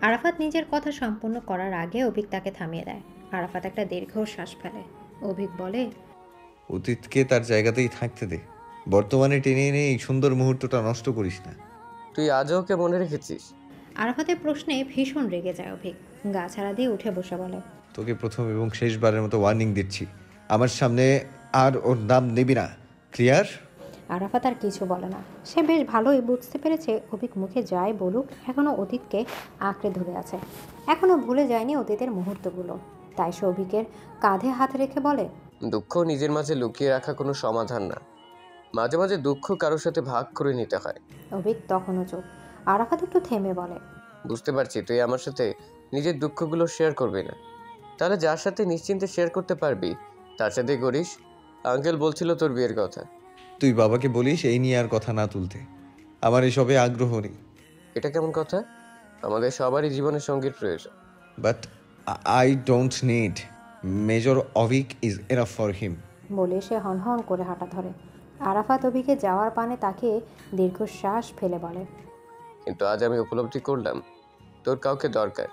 আরাফাত নিজের কথা সম্পূর্ণ করার আগে অভিক তাকে থামিয়ে দেয়। আরাফাত একটা দীর্ঘশ্বাস ফেলে। অভিক বলে, অতীতকে তার জায়গাতেই থাকতে দে, বর্তমানে টেনে এনে এই সুন্দর মুহূর্তটা নষ্ট করিস না। তুই আজও ওকে মনে রেখেছিস? আরাফাতের প্রশ্নে ভীষণ রেগে যায় অভিক। গা ছাড়া দিয়ে উঠে বসে বলে, তোকে প্রথম এবং শেষবারের মতো ওয়ার্নিং দিচ্ছি, আমার সামনে আর ওর নাম নিবি না, ক্লিয়ার? আরাফাত আর কিছু বলে না। সে বেশ ভালোই বুঝতে পেরেছে অভিক মুখে যাই বলুক এখনও অতীতকে আঁকড়ে ধরে আছে, এখনও ভুলে যায়নি অতীতের মুহূর্তগুলো। তাই সে অভিকের কাঁধে হাত রেখে বলে, দুঃখ নিজের মাঝে লুকিয়ে রাখা কোনো সমাধান না, মাঝে মাঝে দুঃখ কারোর সাথে ভাগ করে নিতে হয়। অভিক তখনও চুপ। আরাফাত একটু থেমে বলে, বুঝতে পারছি তুই আমার সাথে নিজের দুঃখগুলো শেয়ার করবি না, তাহলে যার সাথে নিশ্চিন্তে শেয়ার করতে পারবি তার সাথে করিস। আঙ্কেল বলছিল তোর বিয়ের কথা। তুই বাবাকে বলিস এই নিয়ে আর কথা না তুলতে, আমার এসবে আগ্রহ নেই। এটা কেমন কথা? আমাদের সবারই জীবনের সঙ্গীর প্রয়োজন। But I don't need, Major Abhik is enough for him. বলে সে হনহন করে হাঁটা ধরে। আরাফাত অভিকে যাওয়ার পানে তাকে দীর্ঘশ্বাস ফেলে বলে, কিন্তু আজ আমি উপলব্ধি করলাম তোর কাউকে দরকার,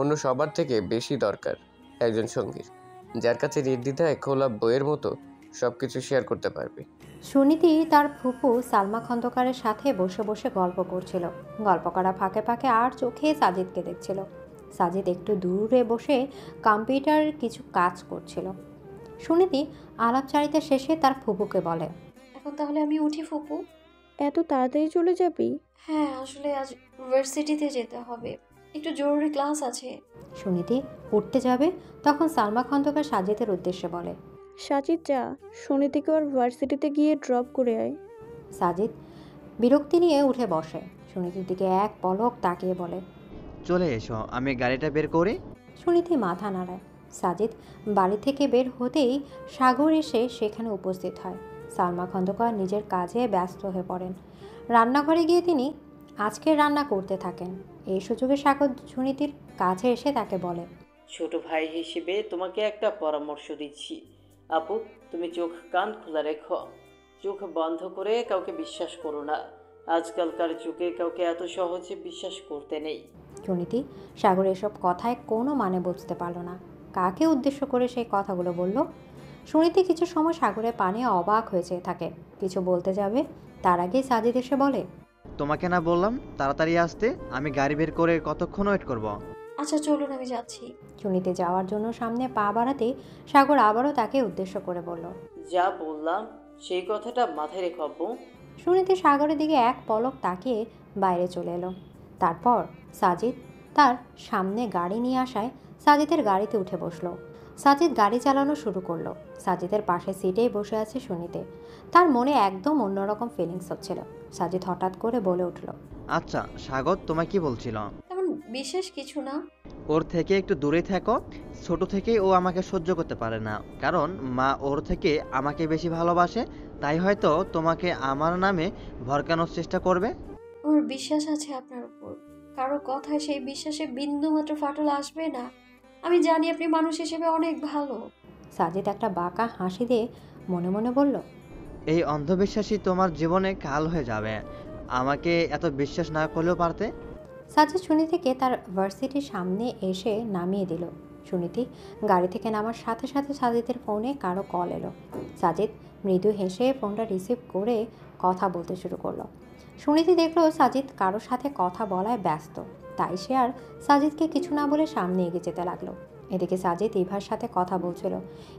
অন্য সবার থেকে বেশি দরকার একজন সঙ্গীর, যার কাছে নির্দ্বিধায় খোলা বইয়ের মতো সব কিছু শেয়ার করতে পারবি। সুনীতি তার ফুপু সালমা খন্দকারের সাথে বসে বসে গল্প করছিল। গল্প করা ফাঁকে ফাঁকে আর চোখে সাজিদকে দেখছিল। সাজিদ একটু দূরে বসে কম্পিউটারের কিছু কাজ করছিল। সুনীতি আলাপচারিতা শেষে তার ফুপুকে বলে, এখন তাহলে আমি উঠি ফুপু? এত তাড়াতাড়ি চলে যাবি? হ্যাঁ, আসলে আজ ইউনিভার্সিটিতে যেতে হবে, একটু জরুরি ক্লাস আছে। সুনীতি উঠতে যাবে তখন সালমা খন্দকার সাজিদের উদ্দেশ্যে বলে, সাজিদ যা, সুনীতিকে ওর ভার্সিটিতে গিয়ে ড্রপ করে আয়। সাজিদ বিরক্তি নিয়ে উঠে বসে। সুনীতির দিকে এক পলক তাকিয়ে বলে, চলে এসো, আমি গাড়িটা বের করি। সুনীতি মাথা নাড়ায়। সাজিদ বাড়ি থেকে বের হতেই সাগর এসে সেখানে উপস্থিত হয়। সালমা খন্দকার নিজের কাজে ব্যস্ত হয়ে পড়েন। রান্নাঘরে গিয়ে তিনি আজকে রান্না করতে থাকেন। এই সুযোগে সাগর সুনীতির কাছে এসে তাকে বলে, ছোট ভাই হিসেবে তোমাকে একটা পরামর্শ দিচ্ছি। আপু, তুমি চোখ কান খোলা রেখো, চোখ বন্ধ করে কাউকে বিশ্বাস করো না। আজকালকার যুগে কাউকে এত সহজে বিশ্বাস করতে নেই। সুনীতি সাগর এসব কথায় কোনো মানে বুঝতে পারল না। কাকে উদ্দেশ্য করে সেই কথাগুলো বলল? সুনীতি কিছু সময় সাগরের পানে অবাক হয়ে চেয়ে থাকে। কিছু বলতে যাবে, তার আগেই সাজিদ এসে বলে, তোমাকে না বললাম তাড়াতাড়ি আসতে? আমি গাড়ি বের করে কতক্ষণ ওয়েট করব? আচ্ছা চলুন, আমি যাচ্ছি। সুনীতি যাওয়ার জন্য সামনে পা বাড়াতে সাগর আবারও তাকে উদ্দেশ্য করে বলল, যা বললাম সেই কথাটা মাথায় রেখো আব্বু। সুনীতি সাগরের দিকে এক পলক তাকিয়ে বাইরে চলে এলো। তারপর সাজিদ তার সামনে গাড়ি নিয়ে আসায় সাজিদের গাড়িতে উঠে বসলো। সাজিদ গাড়ি চালানো শুরু করলো। সাজিদের পাশে সিটেই বসে আছে সুনীতি। তার মনে একদম অন্যরকম ফিলিংস হচ্ছিল। সাজিদ হঠাৎ করে বলে উঠল, আচ্ছা সাগর, তোমায় কি বলছিল? তেমন বিশেষ কিছু না। ওর থেকে একটু দূরে থাকো। ছোট থেকেই ও আমাকে সহ্য করতে পারে না, কারণ মা ওর থেকে আমাকে বেশি ভালোবাসে। তাই হয়তো তোমাকে আমার নামে ভরকানোর চেষ্টা করবে। আমার বিশ্বাস আছে আপনার উপর। কারো কথায় সেই বিশ্বাসে বিন্দুমাত্র ফাটল আসবে না। আমি জানি আপনি মানুষ হিসেবে অনেক ভালো। সাজিদ একটা বাঁকা হাসি দিয়ে মনে মনে বলল, এই অন্ধবিশ্বাসই তোমার জীবনে কাল হয়ে যাবে। আমাকে এত বিশ্বাস না করলেও পারতে। সাজিদ সুনীতিকে তার ভার্সিটির সামনে এসে নামিয়ে দিল। সুনীতি গাড়ি থেকে নামার সাথে সাথে সাজিদের ফোনে কারো কল এলো। সাজিদ মৃদু হেসে ফোনটা রিসিভ করে কথা বলতে শুরু করলো। সুনীতি দেখলো সাজিদ কারোর সাথে কথা বলায় ব্যস্ত। তাই সে আর সাজিদকে কিছু না বলে সামনে এগিয়ে যেতে লাগলো। এদিকে সাজিদ ইভার সাথে কথা বলছিল।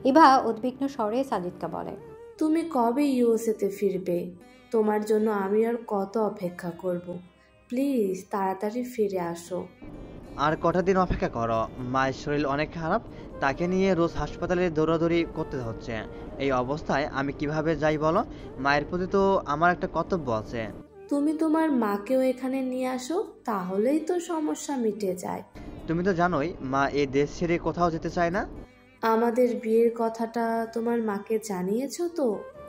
ইভা উদ্বিগ্ন স্বরে সাজিদকে বলে, তুমি কবে ইউএসএতে ফিরবে? তোমার জন্য আমি আর কত অপেক্ষা করব? প্লিজ তাড়াতাড়ি ফিরে আসো। আর কটা দিন অপেক্ষা করো। মায়ের শরীর অনেক খারাপ, তাকে নিয়ে রোজ হাসপাতালে দৌড়াদৌড়ি করতে হচ্ছে। এই অবস্থায় আমি কিভাবে যাই বলো? মায়ের প্রতি তো আমার একটা কর্তব্য আছে। তুমি তোমার মাকেও এখানে নিয়ে আসো, তাহলেই তো সমস্যা মিটে যায়। তুমি তো জানোই মা এই দেশ ছেড়ে কোথাও যেতে চায় না। আমাদের বিয়ের কথাটা তোমার মাকে জানিয়েছো তো?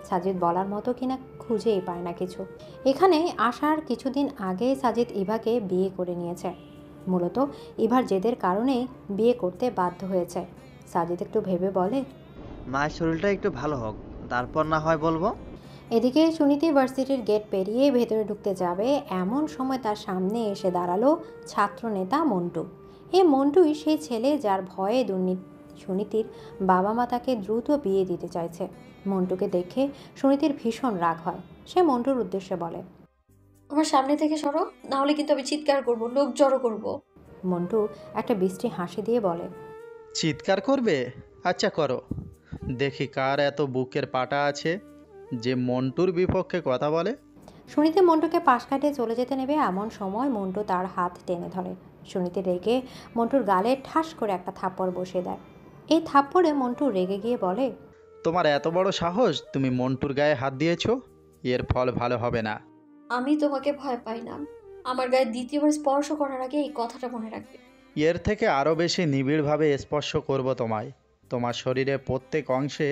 সাজিদ বলার মতো কিনা খুঁজেই পায় না কিছু। এখানে আসার কিছুদিন আগে সাজিদ ইভাকে বিয়ে করে নিয়েছে। মূলত ইভার জেদের কারণেই বিয়ে করতে বাধ্য হয়েছে। সাজিদ একটু ভেবে বলে, মায়ের শরীরটা একটু ভালো হোক, তারপর না হয় বলবো। এদিকে সুনীতি ভার্সিটির গেট পেরিয়ে ভেতরে ঢুকতে যাবে এমন সময় তার সামনে এসে দাঁড়ালো ছাত্রনেতা মন্টু। এই মন্টুই সেই ছেলে যার ভয়ে সুনীতির বাবা মা তাকে দ্রুত বিয়ে দিতে চাইছে। মন্টুকে দেখে সুনীতির ভীষণ রাগ হয়। সে মন্টুর উদ্দেশ্যে বলে, আমার সামনে থেকে সরো, না হলে কিন্তু আমি চিৎকার করব, লোক জড়ো করব। মন্টু একটা বিশ্রী হাসি দিয়ে বলে, চিৎকার করবে? আচ্ছা করো, দেখি কার এত বুকের পাটা আছে যে মন্টুর বিপক্ষে কথা বলে। সুনীতি মন্টুকে পাশ কাটিয়ে চলে যেতে নেবে এমন সময় মন্টু তার হাত টেনে ধরে। সুনীতি রেগে মন্টুর গালে ঠাস করে একটা থাপ্পড় বসিয়ে দেয়। এই থাপ্পড়ে মন্টু রেগে গিয়ে বলে, তোমার এত বড় সাহস, তুমি মন্টুর গায়ে হাত দিয়েছো? এর ফল ভালো হবে না। আমি তোমাকে ভয় পাই না। আমার গায়ে দ্বিতীয়বার স্পর্শ করার আগে এই কথাটা মনে রাখবে। এর থেকে আরও বেশি নিবিড়ভাবে স্পর্শ করব তোমায়। তোমার শরীরে প্রত্যেক অংশে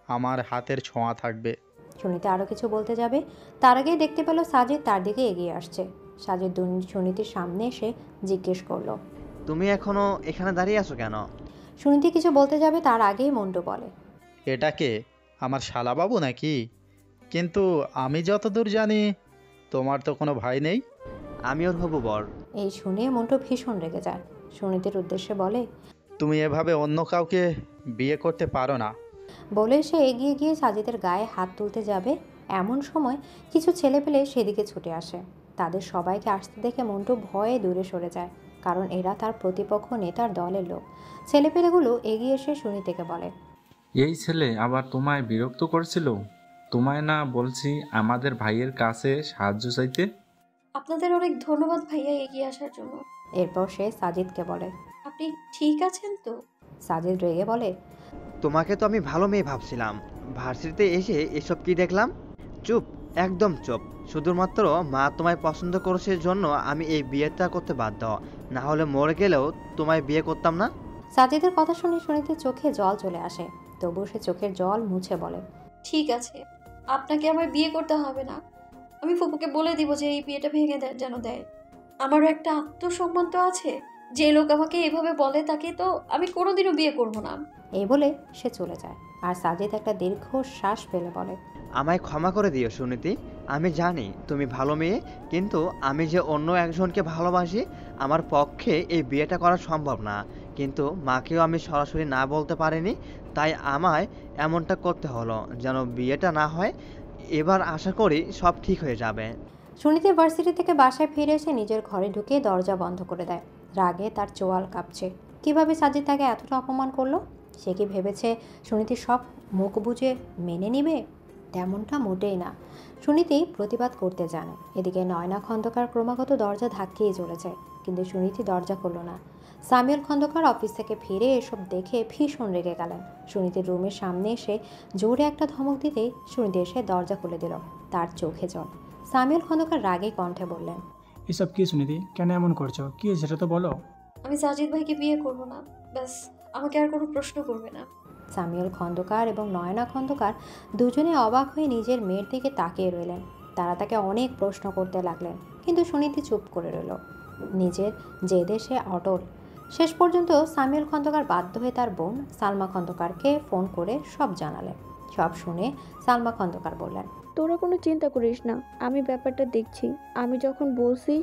আমার হাতের ছোঁয়া থাকবে। সুনীতি আরও কিছু বলতে যাবে, তার আগেই দেখতে পেল সাজিদ তার দিকে এগিয়ে আসছে। সাজিদ সুনীতির সামনে এসে জিজ্ঞেস করলো, তুমি এখনো এখানে দাঁড়িয়ে আছো কেন? সুনীতি কিছু বলতে যাবে, তার আগেই মন্টু বলে, এটাকে আমার শালাবাবু নাকি? কিন্তু আমি যতদূর জানি তোমার তো কোনো ভাই নেই। আমি ওর হবু বর। এই শুনে মন্টু ভীষণ রেগে যায়। সুনীতির উদ্দেশ্যে বলে, তুমি এভাবে অন্য কাউকে বিয়ে করতে পারো না। বলে সে এগিয়ে গিয়ে সাজিদের গায়ে হাত তুলতে যাবে এমন সময় কিছু ছেলেপেলে সেদিকে ছুটে আসে। তাদের সবাইকে আসতে দেখে মন্টু ভয়ে দূরে সরে যায়, কারণ এরা তার প্রতিপক্ষ নেতার দলের লোক। ছেলেপেলেগুলো এগিয়ে এসে সুনীতিকে বলে, এই ছেলে আবার তোমায় বিরক্ত করছিল? তোমায় না বলছি আমাদের ভাইয়ের কাছে সাহায্য চাইতে? আপনাদের অনেক ধন্যবাদ ভাইয়া এগিয়ে আসার জন্য। এরপর সে সাজিদকে বলে, আপনি ঠিক আছেন তো? সাজিদ রেগে বলে, তোমাকে তো আমি ভালো মেয়ে ভাবছিলাম, ভার্সিটিতে এসে এসব কি দেখলাম? চুপ, একদম চুপ। শুধুমাত্র মা তোমায় পছন্দ করেছে জন্য আমি এই বিয়েটা করতে বাধ্য, না হলে মরে গেলেও তোমায় বিয়ে করতাম না। সাজিদের কথা শুনে সুনীতির চোখে জল চলে আসে, তবুও সে চোখের জল মুছে বলে, ঠিক আছে, আপনাকে আমার বিয়ে করতে হবে না। আমি ফুপুকে বলে দিব যে এই বিয়েটা ভেঙে যেন দেয়। আমারও একটা আত্মসম্মান তো আছে। যে লোক আমাকে এভাবে বলে তাকে তো আমি কোনোদিনও বিয়ে করব না। এই বলে সে চলে যায়। আর সাজিদ একটা দীর্ঘ শ্বাস ফেলে বলে, আমায় ক্ষমা করে দিও সুনীতি। আমি জানি তুমি ভালো মেয়ে, কিন্তু আমি যে অন্য একজনকে ভালোবাসি, আমার পক্ষে এই বিয়েটা করা সম্ভব না। কিন্তু মাকেও আমি সরাসরি না বলতে পারিনি, তাই আমায় এমনটা করতে হলো যেন বিয়েটা না হয়। এবার আশা করি সব ঠিক হয়ে যাবে। সুনীতি ভার্সিটি থেকে বাসায় ফিরে এসে নিজের ঘরে ঢুকে দরজা বন্ধ করে দেয়। রাগে তার চোয়াল কাঁপছে। কিভাবে সাজিদ তাকে এতটা অপমান করলো? সে কি ভেবেছে সুনীতি সব মুখ বুঝে মেনে নিবে? তেমনটা মোটেই না। সুনীতি প্রতিবাদ করতে জানে। এদিকে নয়না খন্দকার ক্রমাগত দরজা ধাক্কিয়ে চলে যায়, কিন্তু সুনীতি দরজা খুলল না। সামিউল খন্দকার অফিস থেকে ফিরে এসব দেখে ভীষণ রেগে গেলেন। সুনীতির রুমের সামনে এসে জোরে একটা ধমক দিতেই সুনীতি এসে দরজা খুলে দিল। তার চোখে জল। সামিউল খন্দকার রাগে কণ্ঠে বললেন, এসব কি সুনীতি? কেন এমন করছো? কি সেটা তো বলো। আমি সাজিদ ভাইকে বিয়ে করব না, ব্যাস। আমাকে আর কোনো প্রশ্ন করবে না। সামিউল খন্দকার এবং নয়না খন্দকার দুজনে অবাক হয়ে নিজের মেয়ের দিকে তাকিয়ে রইলেন। তারা তাকে অনেক প্রশ্ন করতে লাগলেন, কিন্তু সুনীতি চুপ করে রইল। নিজের জেদে সে অটল। শেষ পর্যন্ত সামিউল খন্দকার বাধ্য হয়ে তার বোন সালমা খন্দকারকে ফোন করে সব জানালেন। সব শুনে সালমা খন্দকার বললেন, তোরা কোনো চিন্তা করিস না, আমি ব্যাপারটা দেখছি। আমি যখন বলছি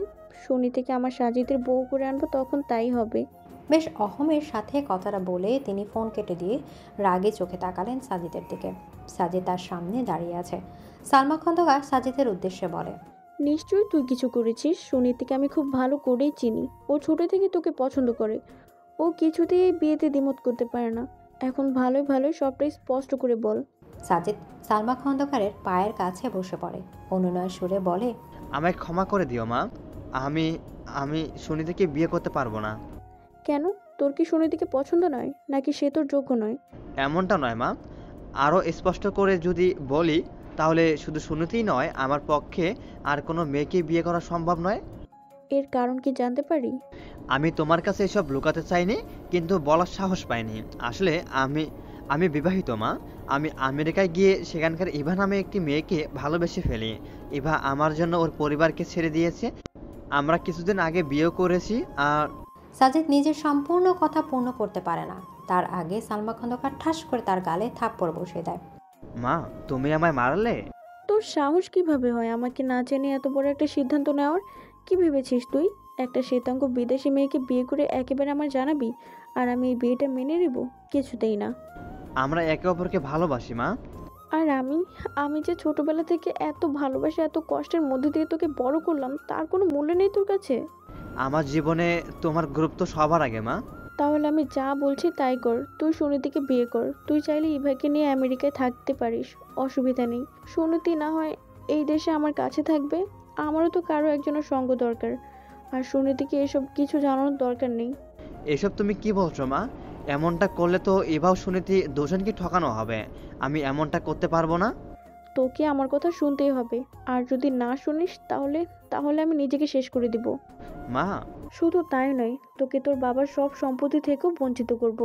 সুনীতিকে আমার সাজিদের বউ করে আনবো, তখন তাই হবে। বেশ অহমের সাথে কথাটা বলে তিনি ফোন কেটে দিয়ে রাগে চোখে তাকালেন সাজিদের দিকে। সাজিদ তার সামনে দাঁড়িয়ে আছে। সালমা খন্দকার সাজিদের উদ্দেশ্যে বলে, নিশ্চয়ই তুই কিছু করেছিস। সুনীতিকে আমি খুব ভালো করেই চিনি। ও ছোট থেকে তোকে পছন্দ করে। ও কিছুতেই এই বিয়েতে দ্বিমত করতে পারে না। এখন ভালোই ভালোই সবটাই স্পষ্ট করে বল। সাজিদ সালমা খন্দকারের পায়ের কাছে বসে পড়ে। অনুনয় সুরে বলে, আমায় ক্ষমা করে দিও মা। আমি আমি সুনীতিকে বিয়ে করতে পারবো না। কেন? তোর কি সুনীতিকে পছন্দ নয়, নাকি সে তোর যোগ্য নয়? এমনটা নয় মা। আরও স্পষ্ট করে যদি বলি, তাহলে শুধু সুনীতিই নয়, আমার পক্ষে আর কোনো মেয়েকে বিয়ে করা সম্ভব নয়। এর কারণ কি জানতে পারি? আমি তোমার কাছে এসব লুকাতে চাইনি, কিন্তু বলার সাহস পাইনি। আসলে আমি বিবাহিত মা। আমি আমেরিকায় গিয়ে সেখানকার ইভা নামে একটি মেয়েকে ভালোবেসে ফেলি। ইভা আমার জন্য ওর পরিবারকে ছেড়ে দিয়েছে। আমরা কিছুদিন আগে বিয়ে করেছি। আর সাজিদ নিজের সম্পূর্ণ কথা পূর্ণ করতে পারে না। তার আগে সালমা খন্দকার ঠাস করে তার গালে থাপ্পড় বসিয়ে দেয়। মা, তুমি আমায় মারলে? তোর সাহস কিভাবে হয় আমাকে না জেনে এত বড় একটা সিদ্ধান্ত নেওয়ার? কি ভেবেছিস তুই একটা শ্বেতাঙ্গ বিদেশি মেয়েকে বিয়ে করে একেবারে আমার জানাবি, আর আমি এই বিয়েটা মেনে নেব? কিছুতেই না। আমরা একে অপরকে ভালোবাসি মা। আর আমি যে ছোটবেলা থেকে এত ভালোবাসা, এত কষ্টের মধ্যে দিয়ে তোকে বড় করলাম, তার কোনো মূল্য নেই তোর কাছে? আমার জীবনে তোমার গুরুত্ব সবার আগে মা। তাহলে আমি যা বলছি তাই কর। তুই সুনীতিকে বিয়ে কর। তুই চাইলে ইভাকে নিয়ে আমেরিকায় থাকতে পারিস, অসুবিধা নেই। সুনীতি না হয় এই দেশে আমার কাছে থাকবে। আমারও তো কারো একজনের সঙ্গ দরকার, আর সুনীতিকে এসব কিছু জানানোর দরকার নেই। এসব তুমি কি বলছো মা? এমনটা করলে তো এভাও সুনীতি দুজনকে ঠকানো হবে। আমি এমনটা করতে পারবো না। তোকে আমার কথা শুনতেই হবে, আর যদি না শুনিস তাহলে আমি নিজেকে শেষ করে দিব। মা, শুধু তাই নয়, তোকে তোর বাবার সব সম্পত্তি থেকেও বঞ্চিত করব।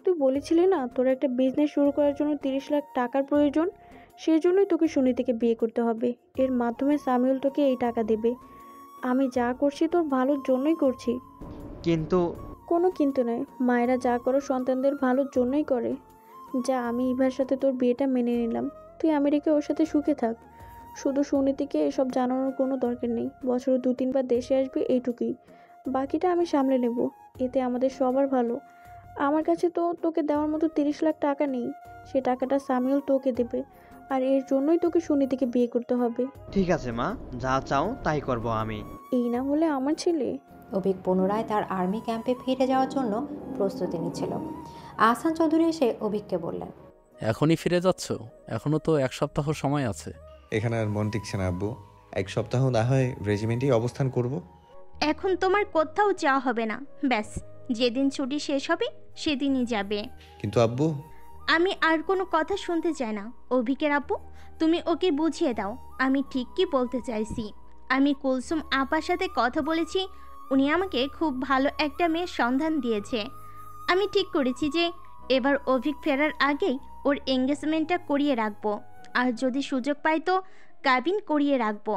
তুই বলেছিলি না তোর একটা বিজনেস শুরু করার জন্য 30 লাখ টাকার প্রয়োজন? সেই জন্যই তোকে সুনীতিকে বিয়ে করতে হবে। এর মাধ্যমে সামিউল তোকে এই টাকা দেবে। আমি যা করছি তোর ভালোর জন্যই করছি। কিন্তু কোনো কিন্তু নয়। মায়েরা যা করো সন্তানদের ভালোর জন্যই করে। যা, আমি ইভার সাথে তোর বিয়েটা মেনে নিলাম। তুই আমেরিকায় ওর সাথে সুখে থাক। শুধু সুনীতিকে এসব জানানোর কোনো দরকার নেই। বছরে 2-3 বার দেশে আসবি, এইটুকুই। বাকিটা আমি সামলে নেব। এতে আমাদের সবার ভালো। আমার কাছে তো তোকে দেওয়ার মতো 30 লাখ টাকা নেই। সে টাকাটা সামিউল তোকে দেবে, আর এর জন্যই তোকে সুনীতিকে বিয়ে করতে হবে। ঠিক আছে মা, যা চাও তাই করব আমি। এই না হলে আমার ছেলে। অভিক পুনরায় তার আর্মি ক্যাম্পে ফিরে যাওয়ার জন্য প্রস্তুতি নিচ্ছিল। আহসান চৌধুরী এসে অভিককে বললেন, এখনই ফিরে যাচ্ছ? এখনও তো 1 সপ্তাহ সময় আছে। এখানে আর মন টিকছে না আব্বু। 1 সপ্তাহ না হয় রেজিমেন্টেই অবস্থান করব। এখন তোমার কোথাও যাওয়া হবে না। ব্যাস, যেদিন ছুটি শেষ হবে সেদিনই যাবে। কিন্তু আব্বু, আমি আর কোনো কথা শুনতে চাই না। অভিকের আব্বু, তুমি ওকে বুঝিয়ে দাও আমি ঠিক কি বলতে চাইছি। আমি কুলসুম আপার সাথে কথা বলেছি। উনি আমাকে খুব ভালো একটা মেয়ের সন্ধান দিয়েছে। আমি ঠিক করেছি যে এবার অভিক ফেরার আগেই ওর এঙ্গেজমেন্টটা করিয়ে রাখবো, আর যদি সুযোগ পাই তো কাবিন করিয়ে রাখবো।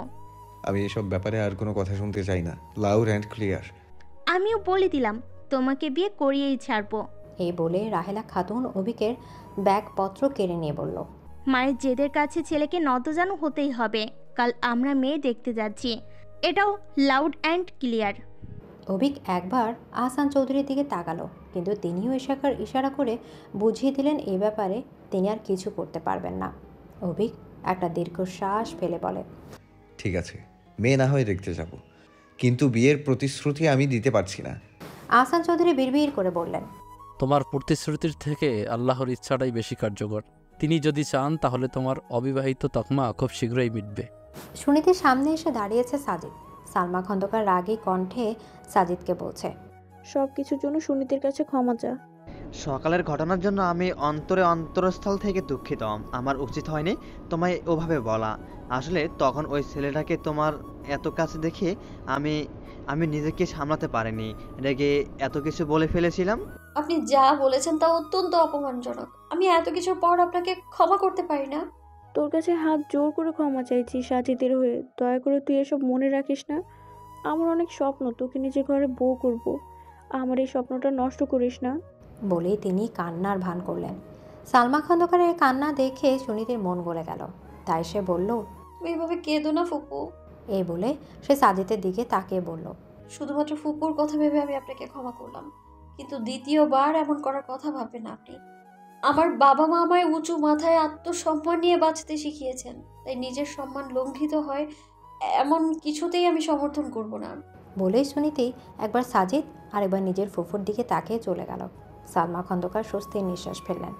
আমি এসব ব্যাপারে আর কোনো কথা শুনতে চাই না, লাউড অ্যান্ড ক্লিয়ার। আমিও বলে দিলাম তোমাকে বিয়ে করিয়েই ছাড়বো। এই বলে রাহেলা খাতুন অভিকের ব্যাগপত্র কেড়ে নিয়ে বলল, মায়ের জেদের কাছে ছেলেকে নতজানু হতেই হবে। কাল আমরা মেয়ে দেখতে যাচ্ছি, এটাও লাউড অ্যান্ড ক্লিয়ার। অভিক একবার আহসান চৌধুরীর দিকে তাকালো, কিন্তু তিনিও ইশারা করে বুঝিয়ে দিলেন এই ব্যাপারে তিনি আর কিছু করতে পারবেন না। অভিক একটা দীর্ঘশ্বাস ফেলে বলে, ঠিক আছে, মেয়ে না হয়ে দেখতে যাব, কিন্তু বিয়ের প্রতিশ্রুতি আমি দিতে পারছি না। আহসান চৌধুরী বিড়বিড় করে বললেন, তোমার প্রতিশ্রুতির থেকে আল্লাহর ইচ্ছাটাই বেশি কার্যকর। তিনি যদি চান তাহলে তোমার অবিবাহিত তকমা খুব শীঘ্রই মিটবে। সুনীতির সামনে এসে দাঁড়িয়েছে সাজিদ। সালমা খন্দকার রাগী কণ্ঠে সাজিদকে বলছে, সব কিছুর জন্য সুনীতির কাছে ক্ষমা চা। সকালের ঘটনার জন্য আমি অন্তরস্থল থেকে দুঃখিত। আমার উচিত হয়নি তোমায় ওভাবে বলা। আসলে তখন ওই ছেলেটাকে তোমার এত কাছে দেখে আমি নিজেকে সামলাতে পারিনি, রেগে এত কিছু বলে ফেলেছিলাম। আপনি যা বলেছেন তা অত্যন্ত অপমানজনক। আমি এত কিছুর পর আপনাকে ক্ষমা করতে পারি না। তোর কাছে হাত জোর করে ক্ষমা চাইছি সাজিদের হয়ে। দয়া করে তুই এসব মনে রাখিস না। আমার অনেক স্বপ্ন, তোকে নিজে ঘরে বউ করব। আমার এই স্বপ্নটা নষ্ট করিস না। বলেই তিনি কান্নার ভান করলেন। সালমা খন্দকারের কান্না দেখে সুনীতির মন গলে গেল, তাই সে বলল, তুমি এভাবে কেঁদো না ফুপু। এই বলে সে সাজিদের দিকে তাকিয়ে বলল, শুধুমাত্র ফুপুর কথা ভেবে আমি আপনাকে ক্ষমা করলাম, কিন্তু দ্বিতীয়বার এমন করার কথা ভাববেন না আপনি। আমার বাবা মা আমায় উঁচু মাথায় আত্মসম্মান নিয়ে বাঁচতে শিখিয়েছেন, তাই নিজের সম্মান লঙ্ঘিত হয় এমন কিছুতেই আমি সমর্থন করব না। বলেই সুনীতি একবার সাজিদ আর একবার নিজের ফুফুর দিকে তাকিয়ে চলে গেল। সালমা খন্দকার স্বস্তির নিঃশ্বাস ফেললেন।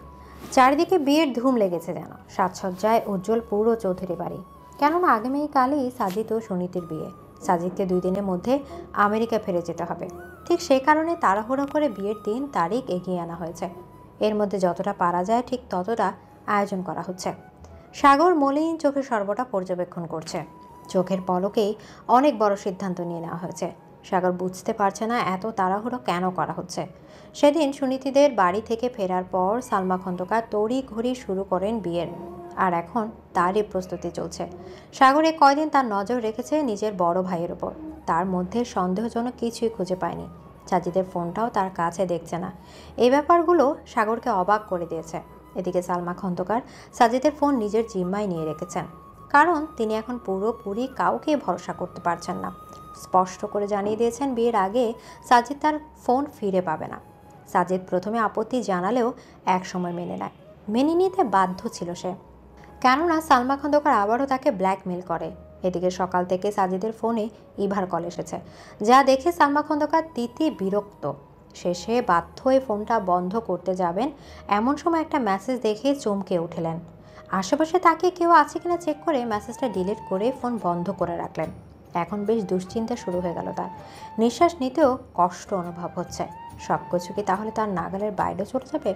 চারিদিকে বিয়ের ধুম লেগেছে যেন। সাজসজ্জায় উজ্জ্বল পুরো চৌধুরী বাড়ি, কেননা আগামীকালই সাজিদ ও সুনীতির বিয়ে। সাজিদকে 2 দিনের মধ্যে আমেরিকা ফিরে যেতে হবে, ঠিক সেই কারণে তাড়াহুড়ো করে বিয়ের দিন তারিখ এগিয়ে আনা হয়েছে। এর মধ্যে যতটা পারা যায় ঠিক ততটা আয়োজন করা হচ্ছে। সাগর মলিন চোখে সর্বটা পর্যবেক্ষণ করছে। চোখের পলকেই অনেক বড় সিদ্ধান্ত নিয়ে নেওয়া হয়েছে। সাগর বুঝতে পারছে না এত তাড়াহুড়ো কেন করা হচ্ছে। সেদিন সুনীতিদের বাড়ি থেকে ফেরার পর সালমা খন্দকার তড়িঘড়ি শুরু করেন বিয়ের, আর এখন তারই প্রস্তুতি চলছে। সাগরে কয়দিন তার নজর রেখেছে নিজের বড় ভাইয়ের ওপর, তার মধ্যে সন্দেহজনক কিছুই খুঁজে পায়নি। সাজিদের ফোনটাও তার কাছে দেখছে না। এই ব্যাপারগুলো সাগরকে অবাক করে দিয়েছে। এদিকে সালমা খন্দকার সাজিদের ফোন নিজের জিম্মায় নিয়ে রেখেছেন, কারণ তিনি এখন পুরোপুরি কাউকে ভরসা করতে পারছেন না। স্পষ্ট করে জানিয়ে দিয়েছেন বিয়ের আগে সাজিদ তার ফোন ফিরে পাবে না। সাজিদ প্রথমে আপত্তি জানালেও একসময় মেনে নিতে বাধ্য ছিল সে, কেননা সালমা খন্দকার আবারও তাকে ব্ল্যাকমেল করে। এদিকে সকাল থেকে সাজিদের ফোনে ইভার কল এসেছে, যা দেখে সালমা খন্দকার বিরক্ত। শেষে বাধ্য হয়ে ফোনটা বন্ধ করতে যাবেন, এমন সময় একটা মেসেজ দেখে চমকে উঠলেন। আশেপাশে তাকে কেউ আছে কিনা চেক করে মেসেজটা ডিলিট করে ফোন বন্ধ করে রাখলেন। এখন বেশ দুশ্চিন্তা শুরু হয়ে গেল তার। নিঃশ্বাস নিতেও কষ্ট অনুভব হচ্ছে। সব কিছু কি তাহলে তার নাগালের বাইরে চলে যাবে?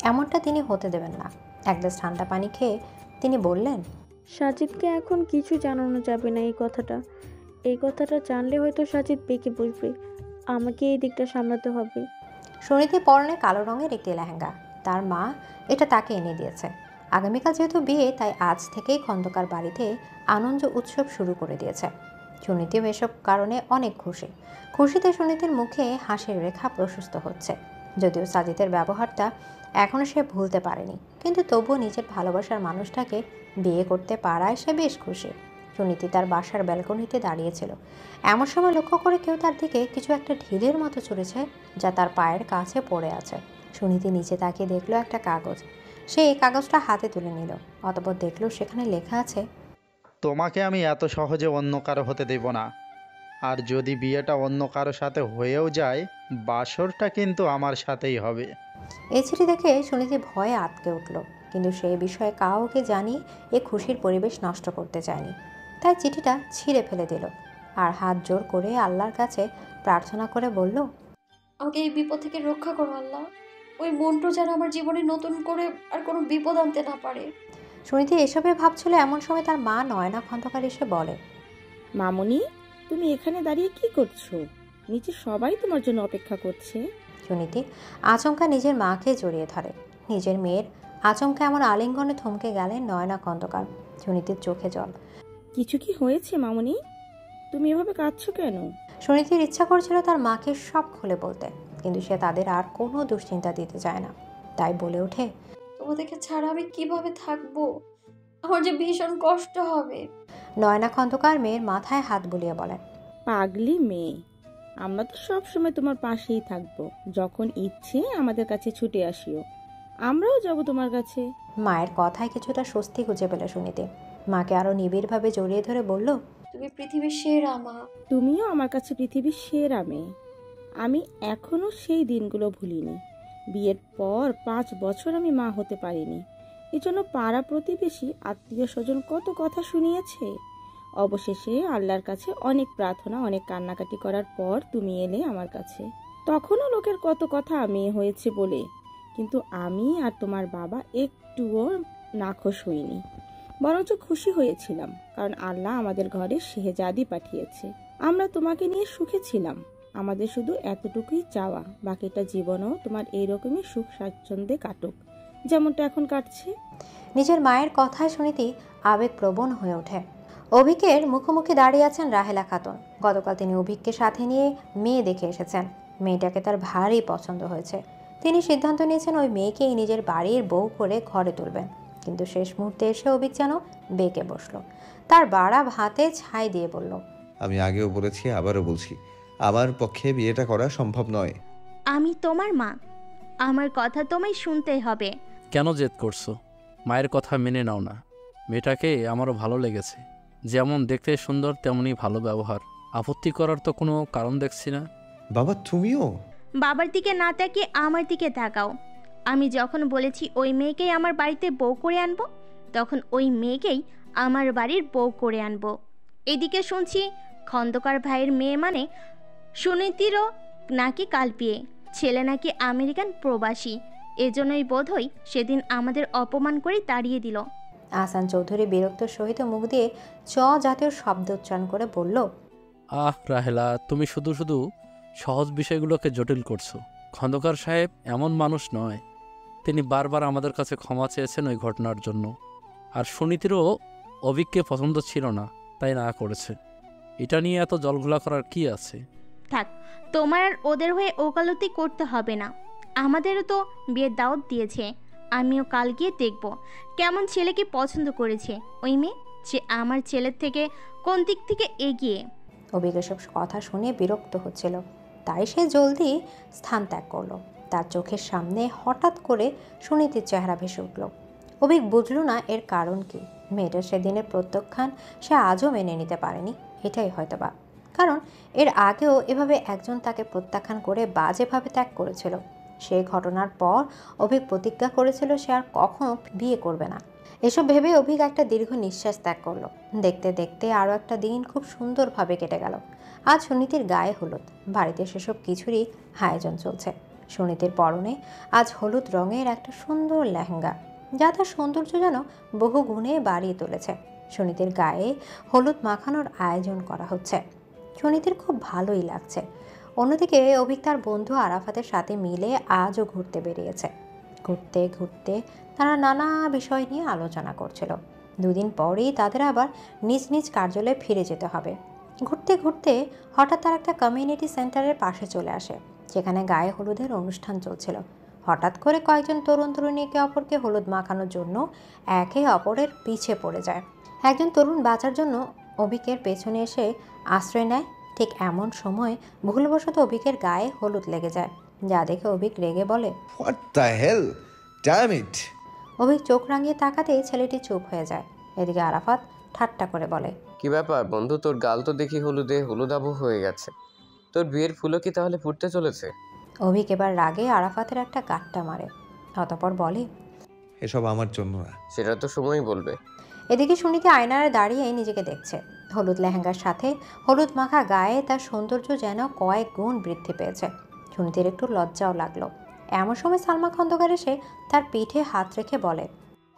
এমনটা তিনি হতে দেবেন না। এক গ্লাস ঠান্ডা পানি খেয়ে তিনি বললেন, সাজিদকে এখন কিছু জানানো যাবে না। এই কথাটা জানলে হয়তো সাজিদ বেঁকে বসবে। আমাকে এই দিকটা সামলাতে হবে। সুনীতি পরনে কালো রঙের একটি লেহেঙ্গা, তার মা এটা তাকে এনে দিয়েছে। আগামীকাল যেহেতু বিয়ে, তাই আজ থেকেই খন্দকার বাড়িতে আনন্দ উৎসব শুরু করে দিয়েছে। সুনীতিও এসব কারণে অনেক খুশিতে সুনীতির মুখে হাসির রেখা প্রশস্ত হচ্ছে। যদিও সাজিদের ব্যবহারটা এখনও সে ভুলতে পারেনি, কিন্তু তবুও নিজের ভালোবাসার মানুষটাকে বিয়ে করতে পারায় সে বেশ খুশি। সুনীতি তার বাসার ব্যালকনিতে দাঁড়িয়েছিল। এমন সময় লক্ষ্য করে কেউ তার দিকে কিছু একটা ঢিলের মতো ছুঁড়েছে, যা তার পায়ের কাছে পড়ে আছে। সুনীতি নিচে তাকিয়ে দেখলো একটা কাগজ। সে এই কাগজটা হাতে তুলে নিল, অতঃপর দেখলো সেখানে লেখা আছে, তোমাকে আমি এত সহজে অন্য কারো হতে দেব না, আর যদি বিয়েটা অন্য কারো সাথে হয়েও যায়, বাসরটা কিন্তু আমার সাথেই হবে। এই চিঠি দেখে সুনীতি ভয়ে আটকে উঠল, কিন্তু সেই বিষয়ে কাউকে জানিয়ে এ খুশির পরিবেশ নষ্ট করতে চায়নি। তাই চিঠিটা ছিঁড়ে ফেলে দিল আর হাত জোর করে আল্লাহর কাছে প্রার্থনা করে বলল, আমাকে এই বিপদ থেকে রক্ষা করো আল্লাহ। ওই মন্ত্র যেন আমার জীবনে নতুন করে আর কোনো বিপদ আনতে না পারে। সুনীতি এসবে ভাবছিল, এমন সময় তার মা নয়না খন্দকার এসে বলে, মামুনি, তুমি এখানে দাঁড়িয়ে কি করছো? নিচে সবাই তোমার জন্য অপেক্ষা করছে। সুনীতি আচমকা নিজের মাকে জড়িয়ে ধরে। নিজের মেয়ের আচমকা এমন আলিঙ্গনে থমকে গেলেন নয়না খন্দকার। সুনীতির চোখে জল। কিছু কি হয়েছে মামুনি? তুমি এভাবে কাঁদছো কেন? সুনীতির ইচ্ছা করছিল তার মাকে সব খুলে বলতে, কিন্তু সে তাদের আর কোনো দুশ্চিন্তা দিতে চায় না। তাই বলে ওঠে, তোমাদেরকে ছাড়া আমি কিভাবে থাকবো? আমার যে ভীষণ কষ্ট হবে। নয়না খন্দকার মেয়ের মাথায় হাত বুলিয়ে বলেন, পাগলি মেয়ে, আমরা তো সব সময় তোমার পাশেই থাকবো। যখন ইচ্ছে আমাদের কাছে ছুটে আসিও, আমরাও যাব তোমার কাছে। মায়ের কথায় কিছুটা স্বস্তি খুঁজে পেল সুনীতি। মাকে আরো নিবিড়ভাবে জড়িয়ে ধরে বলল, তুমি পৃথিবীর সেরা মা। তুমিও আমার কাছে পৃথিবীর সেরা মেয়ে। আমি এখনো সেই দিনগুলো ভুলিনি। বিয়ের পর 5 বছর আমি মা হতে পারিনি। এজন্য পাড়া প্রতিবেশী আত্মীয় স্বজন কত কথা শুনিয়েছে। অবশেষে আল্লাহর কাছে অনেক প্রার্থনা, অনেক কান্নাকাটি করার পর তুমি এলে আমার কাছে। তখনও লোকের কত কথা মেয়ে হয়েছে বলে, কিন্তু আমি আর তোমার বাবা একটুও নাখোশ হইনি, বরঞ্চ খুশি হয়েছিলাম, কারণ আল্লাহ আমাদের ঘরে শেহজাদি পাঠিয়েছে। আমরা তোমাকে নিয়ে সুখে ছিলাম। আমাদের শুধু এতটুকুই চাওয়া, বাকিটা জীবনও তোমার এইরকমই সুখ স্বাচ্ছন্দ্যে কাটুক, যেমনটা এখন কাটছে। নিজের মায়ের কথায় সুনীতি আবেগপ্রবণ হয়ে ওঠে। অভিকের মুখোমুখি দাঁড়িয়ে আছেন রাহেলা খাতুন। গতকাল তিনি অভিককে সাথে নিয়ে মেয়ে দেখে এসেছেন। মেয়েটাকে তার ভারী পছন্দ হয়েছে। তিনি সিদ্ধান্ত নিয়েছেন ওই মেয়েকেই নিজের বাড়ির বউ করে ঘরে তুলবেন। কিন্তু শেষ মুহূর্তে এসে অভিক যেন বেঁকে বসলো। তার বাড়া ভাতে ছাই দিয়ে বলল, আমি আগেও বলেছি, আবারও বলছি, আমার পক্ষে বিয়েটা করা সম্ভব নয়। আমি তোমার মা, আমার কথা তোমায় শুনতেই হবে। কেন জেদ করছো? মায়ের কথা মেনে নাও না। মেয়েটাকে আমারও ভালো লেগেছে। যেমন দেখতে সুন্দর, তেমনই ভালো ব্যবহার। আপত্তি করার তো কোনো কারণ দেখছি না। বাবা তুমিও? বাবার দিকে না তাকিয়ে আমার দিকে তাকাও। আমি যখন বলেছি ওই মেয়েকেই আমার বাড়িতে বউ করে আনবো, তখন ওই মেয়েকেই আমার বাড়ির বউ করে আনবো। এদিকে শুনছি খন্দকার ভাইয়ের মেয়ে মানে সুনীতিরও নাকি কাল বিয়ে, ছেলে নাকি আমেরিকান প্রবাসী। এজন্যই বোধহয় সেদিন আমাদের অপমান করে তাড়িয়ে দিল। আহসান চৌধুরী বিরক্ত সহিত মুখ দিয়ে চ জাতীয় শব্দ উচ্চারণ করে বলল, আহ রাহেলা, তুমি শুধু শুধু সহজ বিষয়গুলোকে জটিল করছো। খন্দকার সাহেব এমন মানুষ নয়। তিনি বারবার আমাদের কাছে ক্ষমা চেয়েছেন ওই ঘটনার জন্য। আর সুনীতিরও অভিককে পছন্দ ছিল না, তাই না করেছে। এটা নিয়ে এত জলঘোলা করার কি আছে? থাক, তোমার আর ওদের হয়ে ওকালতি করতে হবে না। আমাদেরও তো বিয়ের দাওয়াত দিয়েছে। আমিও কাল গিয়ে দেখব কেমন ছেলেকে পছন্দ করেছে ওই মেয়ে, যে আমার ছেলের থেকে কোন দিক থেকে এগিয়ে। অভিক এসব কথা শুনে বিরক্ত হচ্ছিল, তাই সে জলদি স্থান ত্যাগ করলো। তার চোখের সামনে হঠাৎ করে সুনীতির চেহারা ভেসে উঠল। অভিক বুঝল না এর কারণ কি। মেয়েটার সেদিনের প্রত্যাখ্যান সে আজও মেনে নিতে পারেনি। এটাই হয়তোবা কারণ এর আগেও এভাবে একজন তাকে প্রত্যাখ্যান করে বাজেভাবে ত্যাগ করেছিল। সেই ঘটনার পর অভিক প্রতিজ্ঞা করেছিল সে আর কখনো বিয়ে করবে না। এসব ভেবে অভিক একটা দীর্ঘ নিঃশ্বাস ত্যাগ করলো। দেখতে দেখতে আরও একটা দিন খুব সুন্দরভাবে কেটে গেল। আজ সুনীতির গায়ে হলুদ। বাড়িতে সেসব কিছুরই আয়োজন চলছে। সুনীতির পরনে আজ হলুদ রঙের একটা সুন্দর লেহেঙ্গা, যা তার সৌন্দর্য যেন বহু গুণে বাড়িয়ে তুলেছে। সুনীতির গায়ে হলুদ মাখানোর আয়োজন করা হচ্ছে। সুনীতির খুব ভালোই লাগছে। অন্যদিকে অভিক তার বন্ধু আরাফাতের সাথে মিলে আজও ঘুরতে বেরিয়েছে। ঘুরতে ঘুরতে তারা নানা বিষয় নিয়ে আলোচনা করছিল। দুদিন পরেই তাদের আবার নিজ নিজ কার্যালয়ে ফিরে যেতে হবে। ঘুরতে ঘুরতে হঠাৎ তার একটা কমিউনিটি সেন্টারের পাশে চলে আসে, যেখানে গায়ে হলুদের অনুষ্ঠান চলছিল। হঠাৎ করে কয়েকজন তরুণ তরুণী একে অপরকে হলুদ মাখানোর জন্য একে অপরের পিছে পড়ে যায়। একজন তরুণ বাঁচার জন্য অভিকের পেছনে এসে আশ্রয় নেয়। ঠিক এমন সময় ভুলবশত অভিকের গায়ে হলুদ লেগে যায়, যা দেখে অভিক রেগে বলে, what the hell, damn it. Abhik চোখ রাঙিয়ে তাকাতেই ছেলেটি চুপ হয়ে যায়। এদিকে আরাফাত ঠাট্টা করে বলে, কি ব্যাপার বন্ধু, তোর গাল তো দেখি হলুদে হলুদাবু হয়ে গেছে। তোর বিয়ের ফুলও কি তাহলে ফুটতে চলেছে? অভিক এবার রাগে আরাফাতের একটা গাঁটটা মারে। অতঃপর বলে, এসব আমার জন্য না। সেটা তো সময়ই বলবে। এদিকে সুনীতি আয়নায় দাঁড়িয়ে নিজেকে দেখছে। হলুদ লেহেঙ্গার সাথে হলুদ মাখা গায়ে তার সৌন্দর্য যেন কয়েক গুণ বৃদ্ধি পেয়েছে। সুনীতির একটু লজ্জাও লাগলো। এমন সময় সালমা খন্দকার এসে তার পিঠে হাত রেখে বলে,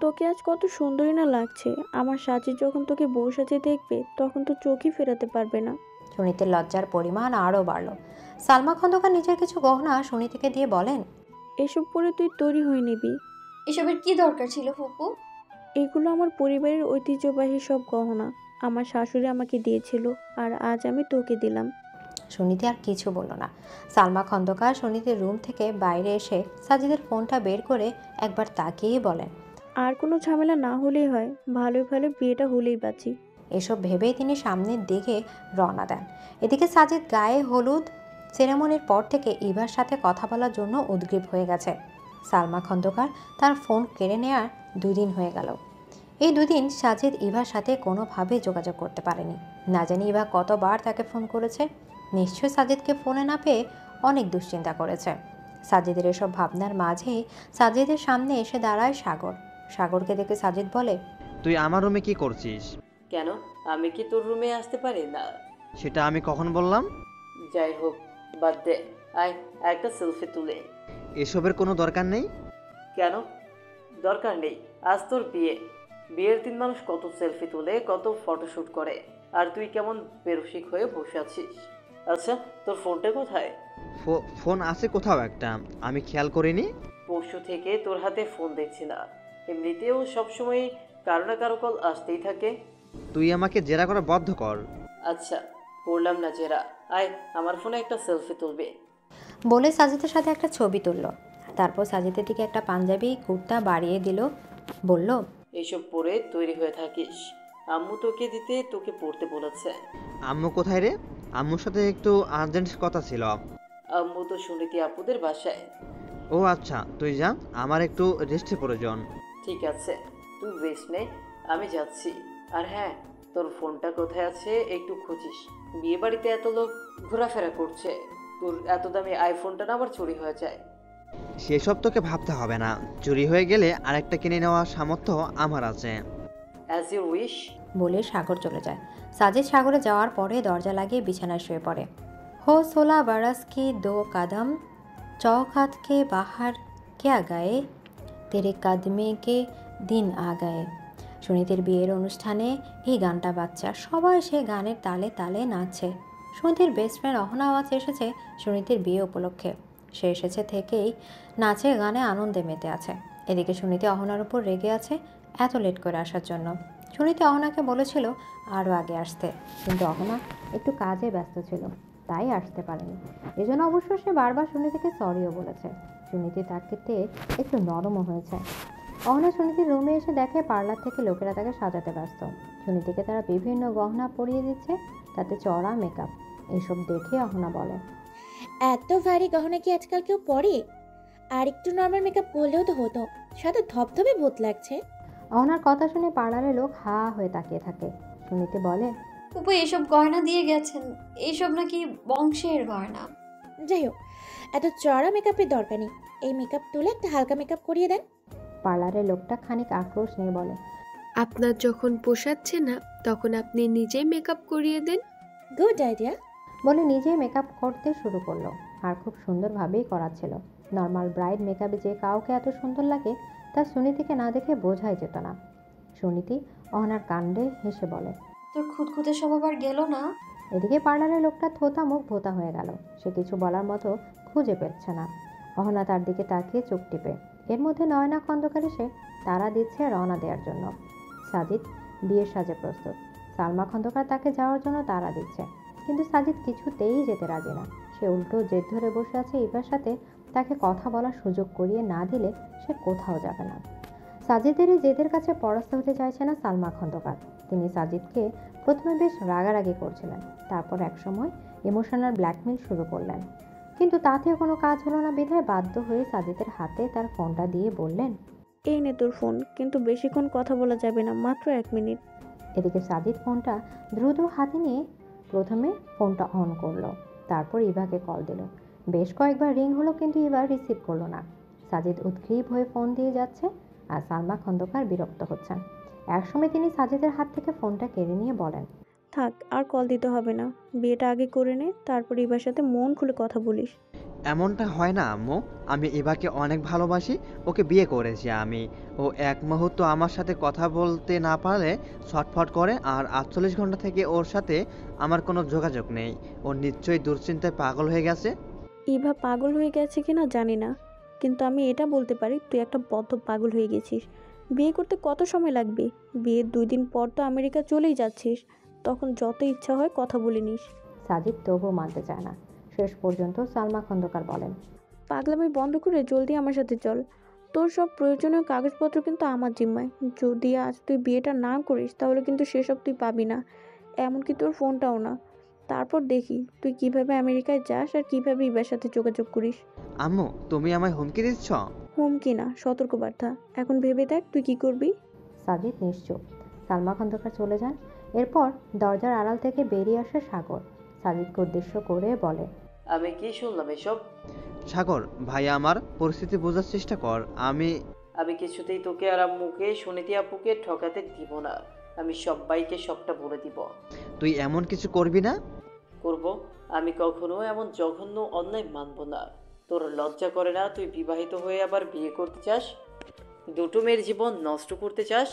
তোকে আজ কত সুন্দরী না লাগছে। আমার সাজি যখন তোকে বউ সাজে দেখবে তখন তো চোখই ফেরাতে পারবে না। সুনীতির লজ্জার পরিমাণ আরও বাড়ল। সালমা খন্দকার নিজের কিছু গহনা সুনীতিকে দিয়ে বলেন, এসব পরে তুই তৈরি হয়ে নিবি। এসবের কি দরকার ছিল ফুপু? এগুলো আমার পরিবারের ঐতিহ্যবাহী সব গহনা। আমার শাশুড়ি আমাকে দিয়েছিল, আর আজ আমি তোকে দিলাম। সুনীতি আর কিছু বলল না। সালমা খন্দকার সুনীতির রুম থেকে বাইরে এসে সাজিদের ফোনটা বের করে একবার তাকিয়ে বলেন, আর কোনো ঝামেলা না হলেই হয়, ভালোই ভালো বিয়েটা হলেই বাঁচি। এসব ভেবেই তিনি সামনের দিকে রওনা দেন। এদিকে সাজিদ গায়ে হলুদ সেরেমনির পর থেকে ইভার সাথে কথা বলার জন্য উদ্গ্রীব হয়ে গেছে। সালমা খন্দকার তার ফোন কেড়ে নেওয়ার 2 দিন হয়ে গেল। এই 2 দিন সাজিদ ইভার সাথে কোনোভাবে যোগাযোগ করতে পারেনি। না জানি ইভা কতবার তাকে ফোন করেছে। নিশ্চয়ই সাজিদকে ফোনে না পেয়ে অনেক দুশ্চিন্তা করেছে। সাজিদের এসব ভাবনার মাঝেই সাজিদের সামনে এসে দাঁড়ায় সাগর। সাগরকে দেখে সাজিদ বলে, তুই আমার রুমে কি করছিস? কেন, আমি কি তোর রুমে আসতে পারি না? সেটা আমি কখন বললাম? যাই হোক, বাদ দে, আয় একটা সেলফি তুলে। এসবের কোনো দরকার নেই। কেন দরকার নেই? আজ তোর বিয়ে। বিয়ের দিন মানুষ কত সেলফি তুলে, কত ফটোশ্যুট করে, আর তুই কেমন বেরসিক হয়ে বসে আছিস। আচ্ছা, তোর ফোনটা কোথায়? ফোন আছে কোথাও একটা, আমি খেয়াল করিনি। পরশু থেকে তোর হাতে ফোন দেখছি না। এমনিতেও সবসময় কারো না কারো কল আসতেই থাকে। তুই আমাকে জেরা করা বদ্ধ কর। আচ্ছা, করলাম না জেরা। আয় আমার ফোনে একটা সেলফি তুলবে। বলে সাজিদের সাথে একটা ছবি তুলল। তারপর সাজিদের দিকে একটা পাঞ্জাবি কুর্তা বাড়িয়ে দিল। বলল, এইসব পরে তৈরি হয়ে থাকিস। আম্মু তোকে দিতে, তোকে পড়তে বলেছে। আম্মু কোথায় রে? আম্মুর সাথে একটু আর্জেন্ট কথা ছিল। আম্মু তো সুনীতি আপুদের বাসায়। ও আচ্ছা, তুই যা, আমার একটু রেস্টের প্রয়োজন। ঠিক আছে, তুই রেস্ট নে, আমি যাচ্ছি। আর হ্যাঁ, তোর ফোনটা কোথায় আছে একটু খুঁজিস। বিয়ে বাড়িতে এত লোক ঘোরাফেরা করছে, তোর এত দামি আইফোনটা না আবার চুরি হয়ে যায়। সেসব তোকে ভাবতে হবে না, চুরি হয়ে গেলে আরেকটা কিনে নেওয়ার সামর্থ্য আমার আছে। অ্যাজ ইউ উইশ বলে সাগর চলে যায়। সাজিদ সাগরে যাওয়ার পরে দরজা লাগিয়ে বিছানায় শুয়ে পড়ে। हो 16 बरस की 2 कदम चौखट के बाहर क्या गए तेरे कदमे के दिन आ गए। সুনীতির বিয়ের অনুষ্ঠানে এই গানটা বাজছে, সবাই সে গানের তালে তালে নাচছে। সুনীতির বেস্ট ফ্রেন্ড অহনা আওয়াজ এসেছে সুনীতির বিয়ে উপলক্ষে। সে এসেছে থেকেই নাচে গানে আনন্দে মেতে আছে। এদিকে সুনীতি অহনার উপর রেগে আছে এত লেট করে আসার জন্য। সুনীতি অহনাকে বলেছিল আরও আগে আসতে, কিন্তু অহনা একটু কাজে ব্যস্ত ছিল, তাই আসতে পারেনি। এজন্য অবশ্য সে বারবার সুনীতিকে সরিও বলেছে। সুনীতি তাকে একটু নরমও হয়েছে। অহনা সুনীতির রুমে এসে দেখে পার্লার থেকে লোকেরা তাকে সাজাতে ব্যস্ত। সুনীতিকে তারা বিভিন্ন গহনা পরিয়ে দিচ্ছে, তাতে চড়া মেকআপ। এসব দেখে অহনা বলে, এত ভারী গহনা কি আজকাল কেউ পরে? আর একটু নর্মাল মেকআপ করলেও তো হতো, সাথে ধবধবে ভূত লাগছে। অহনার কথা শুনে পার্লারের লোক হা হয়ে তাকিয়ে থাকে। সুনীতি বলে, ফুপু এসব গয়না দিয়ে গেছেন, এইসব নাকি বংশের গয়না। যাই হোক, এত চড়া মেকআপের দরকার নেই, এই মেকআপ তুলে একটা হালকা মেকআপ করিয়ে দেন। পার্লারের লোকটা খানিক আক্রোশ নিয়ে বলে, আপনার যখন পোষাচ্ছে না তখন আপনি নিজেই মেকআপ করিয়ে দেন। Good idea. বলে নিজেই মেকআপ করতে শুরু করলো, আর খুব সুন্দরভাবেই করাচ্ছিল। নর্মাল ব্রাইড মেকআপে যে কাউকে এত সুন্দর লাগে তা সুনীতিকে না দেখে বোঝাই যেত না। সুনীতি অহনার কাণ্ডে হেসে বলে, তোর খুঁতখুঁতে স্বভাব আর গেল না। এদিকে পার্লারের লোকটা থোতা মুখ ভোতা হয়ে গেল। সে কিছু বলার মতো খুঁজে পেচ্ছে না। অহনা তার দিকে তাকিয়ে চোখ টিপে। এর মধ্যে নয়না খন্দকার এসে তারা দিচ্ছে রওনা দেওয়ার জন্য। সাজিদ বিয়ের সাজে প্রস্তুত। সালমা খন্দকার তাকে যাওয়ার জন্য তারা দিচ্ছে, কিন্তু সাজিদ কিছুতেই যেতে রাজি না। সে উল্টো জেদ ধরে বসে আছে ইভার সাথে তাকে কথা বলার সুযোগ করিয়ে না দিলে সে কোথাও যাবে না। সাজিদের এই জেদের কাছে পরাস্ত হতে চাইছে না সালমা খন্দকার। তিনি সাজিদকে প্রথমে বেশ রাগারাগি করছিলেন, তারপর একসময় ইমোশনাল ব্ল্যাকমেল শুরু করলেন। কিন্তু তাতেও কোনো কাজ হলো না বিধায় বাধ্য হয়ে সাজিদের হাতে তার ফোনটা দিয়ে বললেন, এই নে তোর ফোন, কিন্তু বেশিক্ষণ কথা বলা যাবে না, মাত্র 1 মিনিট। এদিকে সাজিদ ফোনটা দ্রুত হাতে নিয়ে প্রথমে ফোনটা অন করলো, তারপর ইভাকে কল দিল। বেশ কয়েকবার রিং হলো, কিন্তু ইভা রিসিভ করলো না। সাজিদ উদ্গ্রীব হয়ে ফোন দিয়ে যাচ্ছে, আর সালমা খন্দকার বিরক্ত হচ্ছেন। একসময় তিনি সাজিদের হাত থেকে ফোনটা কেড়ে নিয়ে বলেন, থাক, আর কল দিতে হবে না, বিয়েটা আগে করে নে, তারপর ইভার সাথে মন খুলে কথা বলিস। এমনটা হয় না আম্মু। আমি ইভাকে অনেক ভালোবাসি, ওকে বিয়ে করেছি আমি। ও এক মুহূর্ত আমার সাথে কথা বলতে না পারলে ছটফট করে, আর 48 ঘন্টা থেকে ওর সাথে আমার কোনো যোগাযোগ নেই। ও নিশ্চয়ই দুশ্চিন্তায় পাগল হয়ে গেছে। ইভা পাগল হয়ে গেছে কিনা জানি না, কিন্তু আমি এটা বলতে পারি তুই একটা বদ্ধ পাগল হয়ে গেছিস। বিয়ে করতে কত সময় লাগবে? বিয়ের 2 দিন পর তো আমেরিকা চলেই যাচ্ছিস, তখন যত ইচ্ছা হয় কথা বলে নিস। সাজিদ তবুও মানতে চায় না। শেষ পর্যন্ত সালমা খন্দকার বলেন, পাগলামি বন্ধ করে জলদি আমার সাথে চল। তোর সব প্রয়োজনীয় কাগজপত্র কিন্তু আমার জিম্মায়। যদি আজ তুই বিয়েটা না করিস তাহলে কিন্তু সেসব তুই পাবি না, এমনকি তোর ফোনটাও না। তারপর দেখি তুই কিভাবে আমেরিকায় যাস আর কিভাবে ইবার সাথে যোগাযোগ করিস। আম্মু, তুমি আমায় হুমকি দিচ্ছ? হুমকি না, সতর্কবার্তা। এখন ভেবে দেখ তুই কি করবি। সাজিদ নিশ্চুপ। সালমা খন্দকার চলে যান। এরপর দরজার আড়াল থেকে বেরিয়ে আসে সাগর। সাজিদকে উদ্দেশ্য করে বলে, আমি কি শুনলাম এসব? সাগর ভাই, আমার পরিস্থিতি বোঝার চেষ্টা কর। আমি কিছুতেই তোকে আর আম্মুকে সুনীতি আপুকে ঠকাতে দিব না। আমি সবাইকে সবটা বলে দিব। তুই এমন কিছু করবি না? করব। আমি কখনো এমন জঘন্য অন্যায় মানব না। তোর লজ্জা করে না? তুই বিবাহিত হয়ে আবার বিয়ে করতে চাস, দুটো মেয়ের জীবন নষ্ট করতে চাস?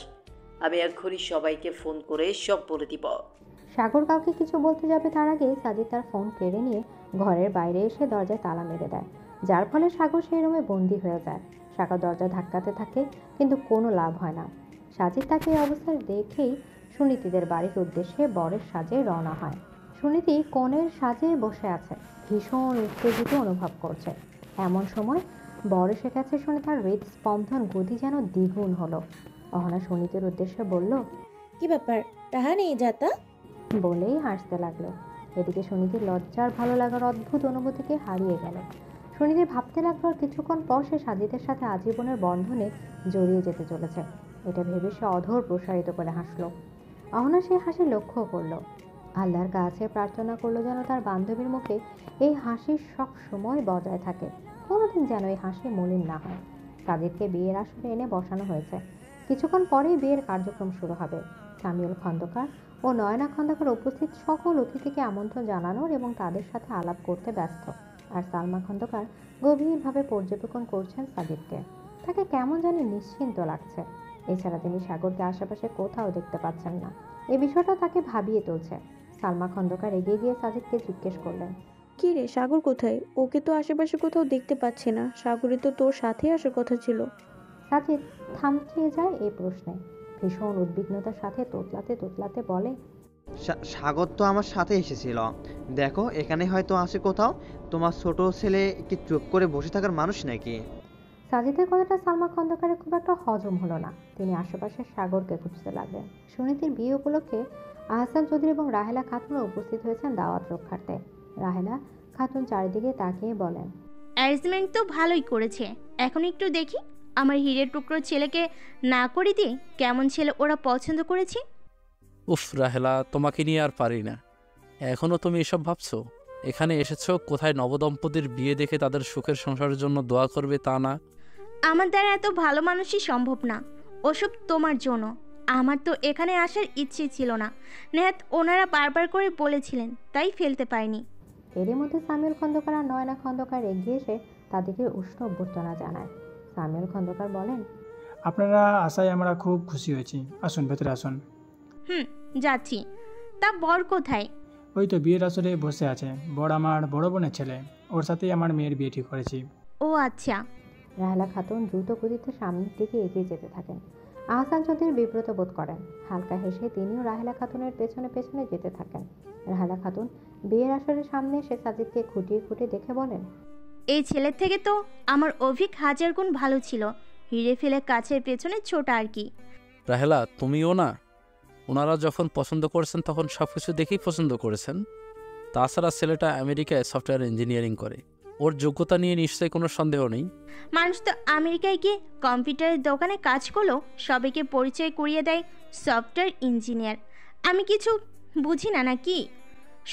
আমি এক্ষুনি সবাইকে ফোন করে সব বলে দিব। সাগর কাউকে কিছু বলতে যাবে তার আগে সাজিদ তার ফোন কেড়ে নিয়ে ঘরের বাইরে এসে দরজায় তালা মেরে দেয়, যার ফলে সাগর সেই রুমে বন্দি হয়ে যায়। সাগর দরজা ধাক্কাতে থাকে, কিন্তু কোনো লাভ হয় না। সাজিদ তাকে এই অবস্থায় দেখেই সুনীতিদের বাড়ির উদ্দেশ্যে বরের সাজে রওনা হয়। সুনীতি কনের সাজে বসে আছে, ভীষণ উত্তেজিত অনুভব করছে। এমন সময় বর এসে গেছে শুনে তার হৃদস্পন্দন গতি যেন দ্বিগুণ হলো। অহনা সুনীতির উদ্দেশ্যে বলল, কি ব্যাপার, রাহা নেই যাতা? বলেই হাসতে লাগলো। এদিকে সুনীতির লজ্জার ভালো লাগার অদ্ভুত অনুভূতিকে হারিয়ে গেল। সুনীতি ভাবতে লাগলো কিছুক্ষণ পর সে সাজিদের সাথে আজীবনের বন্ধনে জড়িয়ে যেতে চলেছে। এটা ভেবে সে অধর প্রসারিত করে হাসলো। অহনা সে হাসি লক্ষ্য করলো। আল্লাহর কাছে প্রার্থনা করলো যেন তার বান্ধবীর মুখে এই হাসি সব সময় বজায় থাকে, কোনোদিন যেন এই হাসি মলিন না হয়। সাজিদকে বিয়ের আসরে এনে বসানো হয়েছে। কিছুক্ষণ পরেই বিয়ের কার্যক্রম শুরু হবে। সামিউল খন্দকার ও নয়না খন্দকার উপস্থিত সকল অতিথিকে আমন্ত্রণ জানানোর এবং তাদের সাথে আলাপ করতে ব্যস্ত। আর সালমা খন্দকার গভীরভাবে পর্যবেক্ষণ করছেন সাজিদকে। তাকে কেমন জানি নিশ্চিন্ত লাগছে। এছাড়া তিনি সাগরকে আশেপাশে কোথাও দেখতে পাচ্ছেন না। এই বিষয়টা তাকে ভাবিয়ে তুলছে। সালমা খন্দকার এগিয়ে গিয়ে সাজিদকে জিজ্ঞেস করলেন, কি রে, সাগর কোথায়? ওকে তো আশেপাশে কোথাও দেখতে পাচ্ছি না। সাগরই তো তোর সাথে আসার কথা ছিল। সাজিদ থামছিয়ে যায় এই প্রশ্নে। ভীষণ উদ্বিগ্নতার সাথে তোতলাতে তোতলাতে বলে, সাগর তো আমার সাথে এসেছিল। দেখো, এখানে হয়তো আছে কোথাও। তোমার ছোট ছেলে কি চুপ করে বসে থাকার মানুষ নাকি? সাজিদের কথাটা সালমা খন্দকারের খুব একটা হজম হলো না। তিনি আশেপাশে সাগরকে খুঁজতে লাগলেন। সুনীতির বিয়ে উপলক্ষে আহসান চৌধুরী এবং রাহেলা খাতুনও উপস্থিত হয়েছেন দাওয়াত রক্ষার্থে। রাহেলা খাতুন চারিদিকে তাকিয়ে বলেন, অ্যারেঞ্জমেন্ট তো ভালোই করেছে। এখন একটু দেখি আমার হীরের টুকরো ছেলেকে না করে দিয়ে কেমন ছেলে ওরা পছন্দ করেছে। উফ রাহেলা, তোমাকে নিয়ে আর পারি না। এখনও তুমি এসব ভাবছো? এখানে এসেছো কোথায় নবদম্পতির বিয়ে দেখে তাদের সুখের সংসারের জন্য দোয়া করবে তা না। আমার দ্বারা এত ভালো মানুষই সম্ভব না। ওসব তোমার জন্য। আমার তো এখানে আসার ইচ্ছে ছিল না। নেহাত ওনারা বারবার করে বলেছিলেন, তাই ফেলতে পারিনি। এরই মধ্যে সামিউল খন্দকার আর নয়না খন্দকার এগিয়ে এসে তাদেরকে উষ্ণ অভ্যর্থনা জানায়। সামিউল খন্দকার বলেন, আপনারা আসায় আমরা খুব খুশি হয়েছি। আসুন, ভেতরে আসুন। যাচ্ছি। তা বর কোথায়? ওই তো বিয়ের আসরে বসে আছে। বর আমার বড় বোনের ছেলে, ওর সাথেই আমার মেয়ের বিয়ে ঠিক করেছি। ও আচ্ছা। রাহেলা খাতুন দ্রুত গতিতে সামনের দিকে এগিয়ে যেতে থাকেন। আহসান চৌধুরী বিব্রত বোধ করেন। হালকা হেসে তিনিও রাহেলা খাতুনের পেছনে পেছনে যেতে থাকেন। রাহেলা খাতুন বিয়ের আসরের সামনে এসে সাজিদকে খুঁটিয়ে খুঁটিয়ে দেখে বলেন, এই ছেলের থেকে তো আমার অভিক হাজার গুণ ভালো ছিল। হিরে ফেলে কাছের পেছনে ছোট আর কি। রাহেলা, তুমিও না? ওনারা যখন পছন্দ করেছেন তখন সব কিছু দেখেই পছন্দ করেছেন। তাছাড়া ছেলেটা আমেরিকায় সফটওয়্যার ইঞ্জিনিয়ারিং করে। ওর যোগ্যতা নিয়ে নিশ্চয়ই কোনো সন্দেহ নেই। মানুষ তো আমেরিকায় গিয়ে কম্পিউটারের দোকানে কাজ করলেও সবাইকে পরিচয় করিয়ে দেয় সফটওয়্যার ইঞ্জিনিয়ার। আমি কিছু বুঝি না নাকি?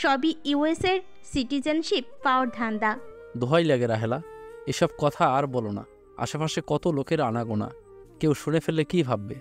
সবই ইউএসের সিটিজেনশিপ পাওয়ার ধান্দা। দোহাই লাগে রাহেলা, এসব কথা আর বলো না। আশেপাশে কত লোকের আনাগোনা, কেউ শুনে ফেললে কি ভাববে?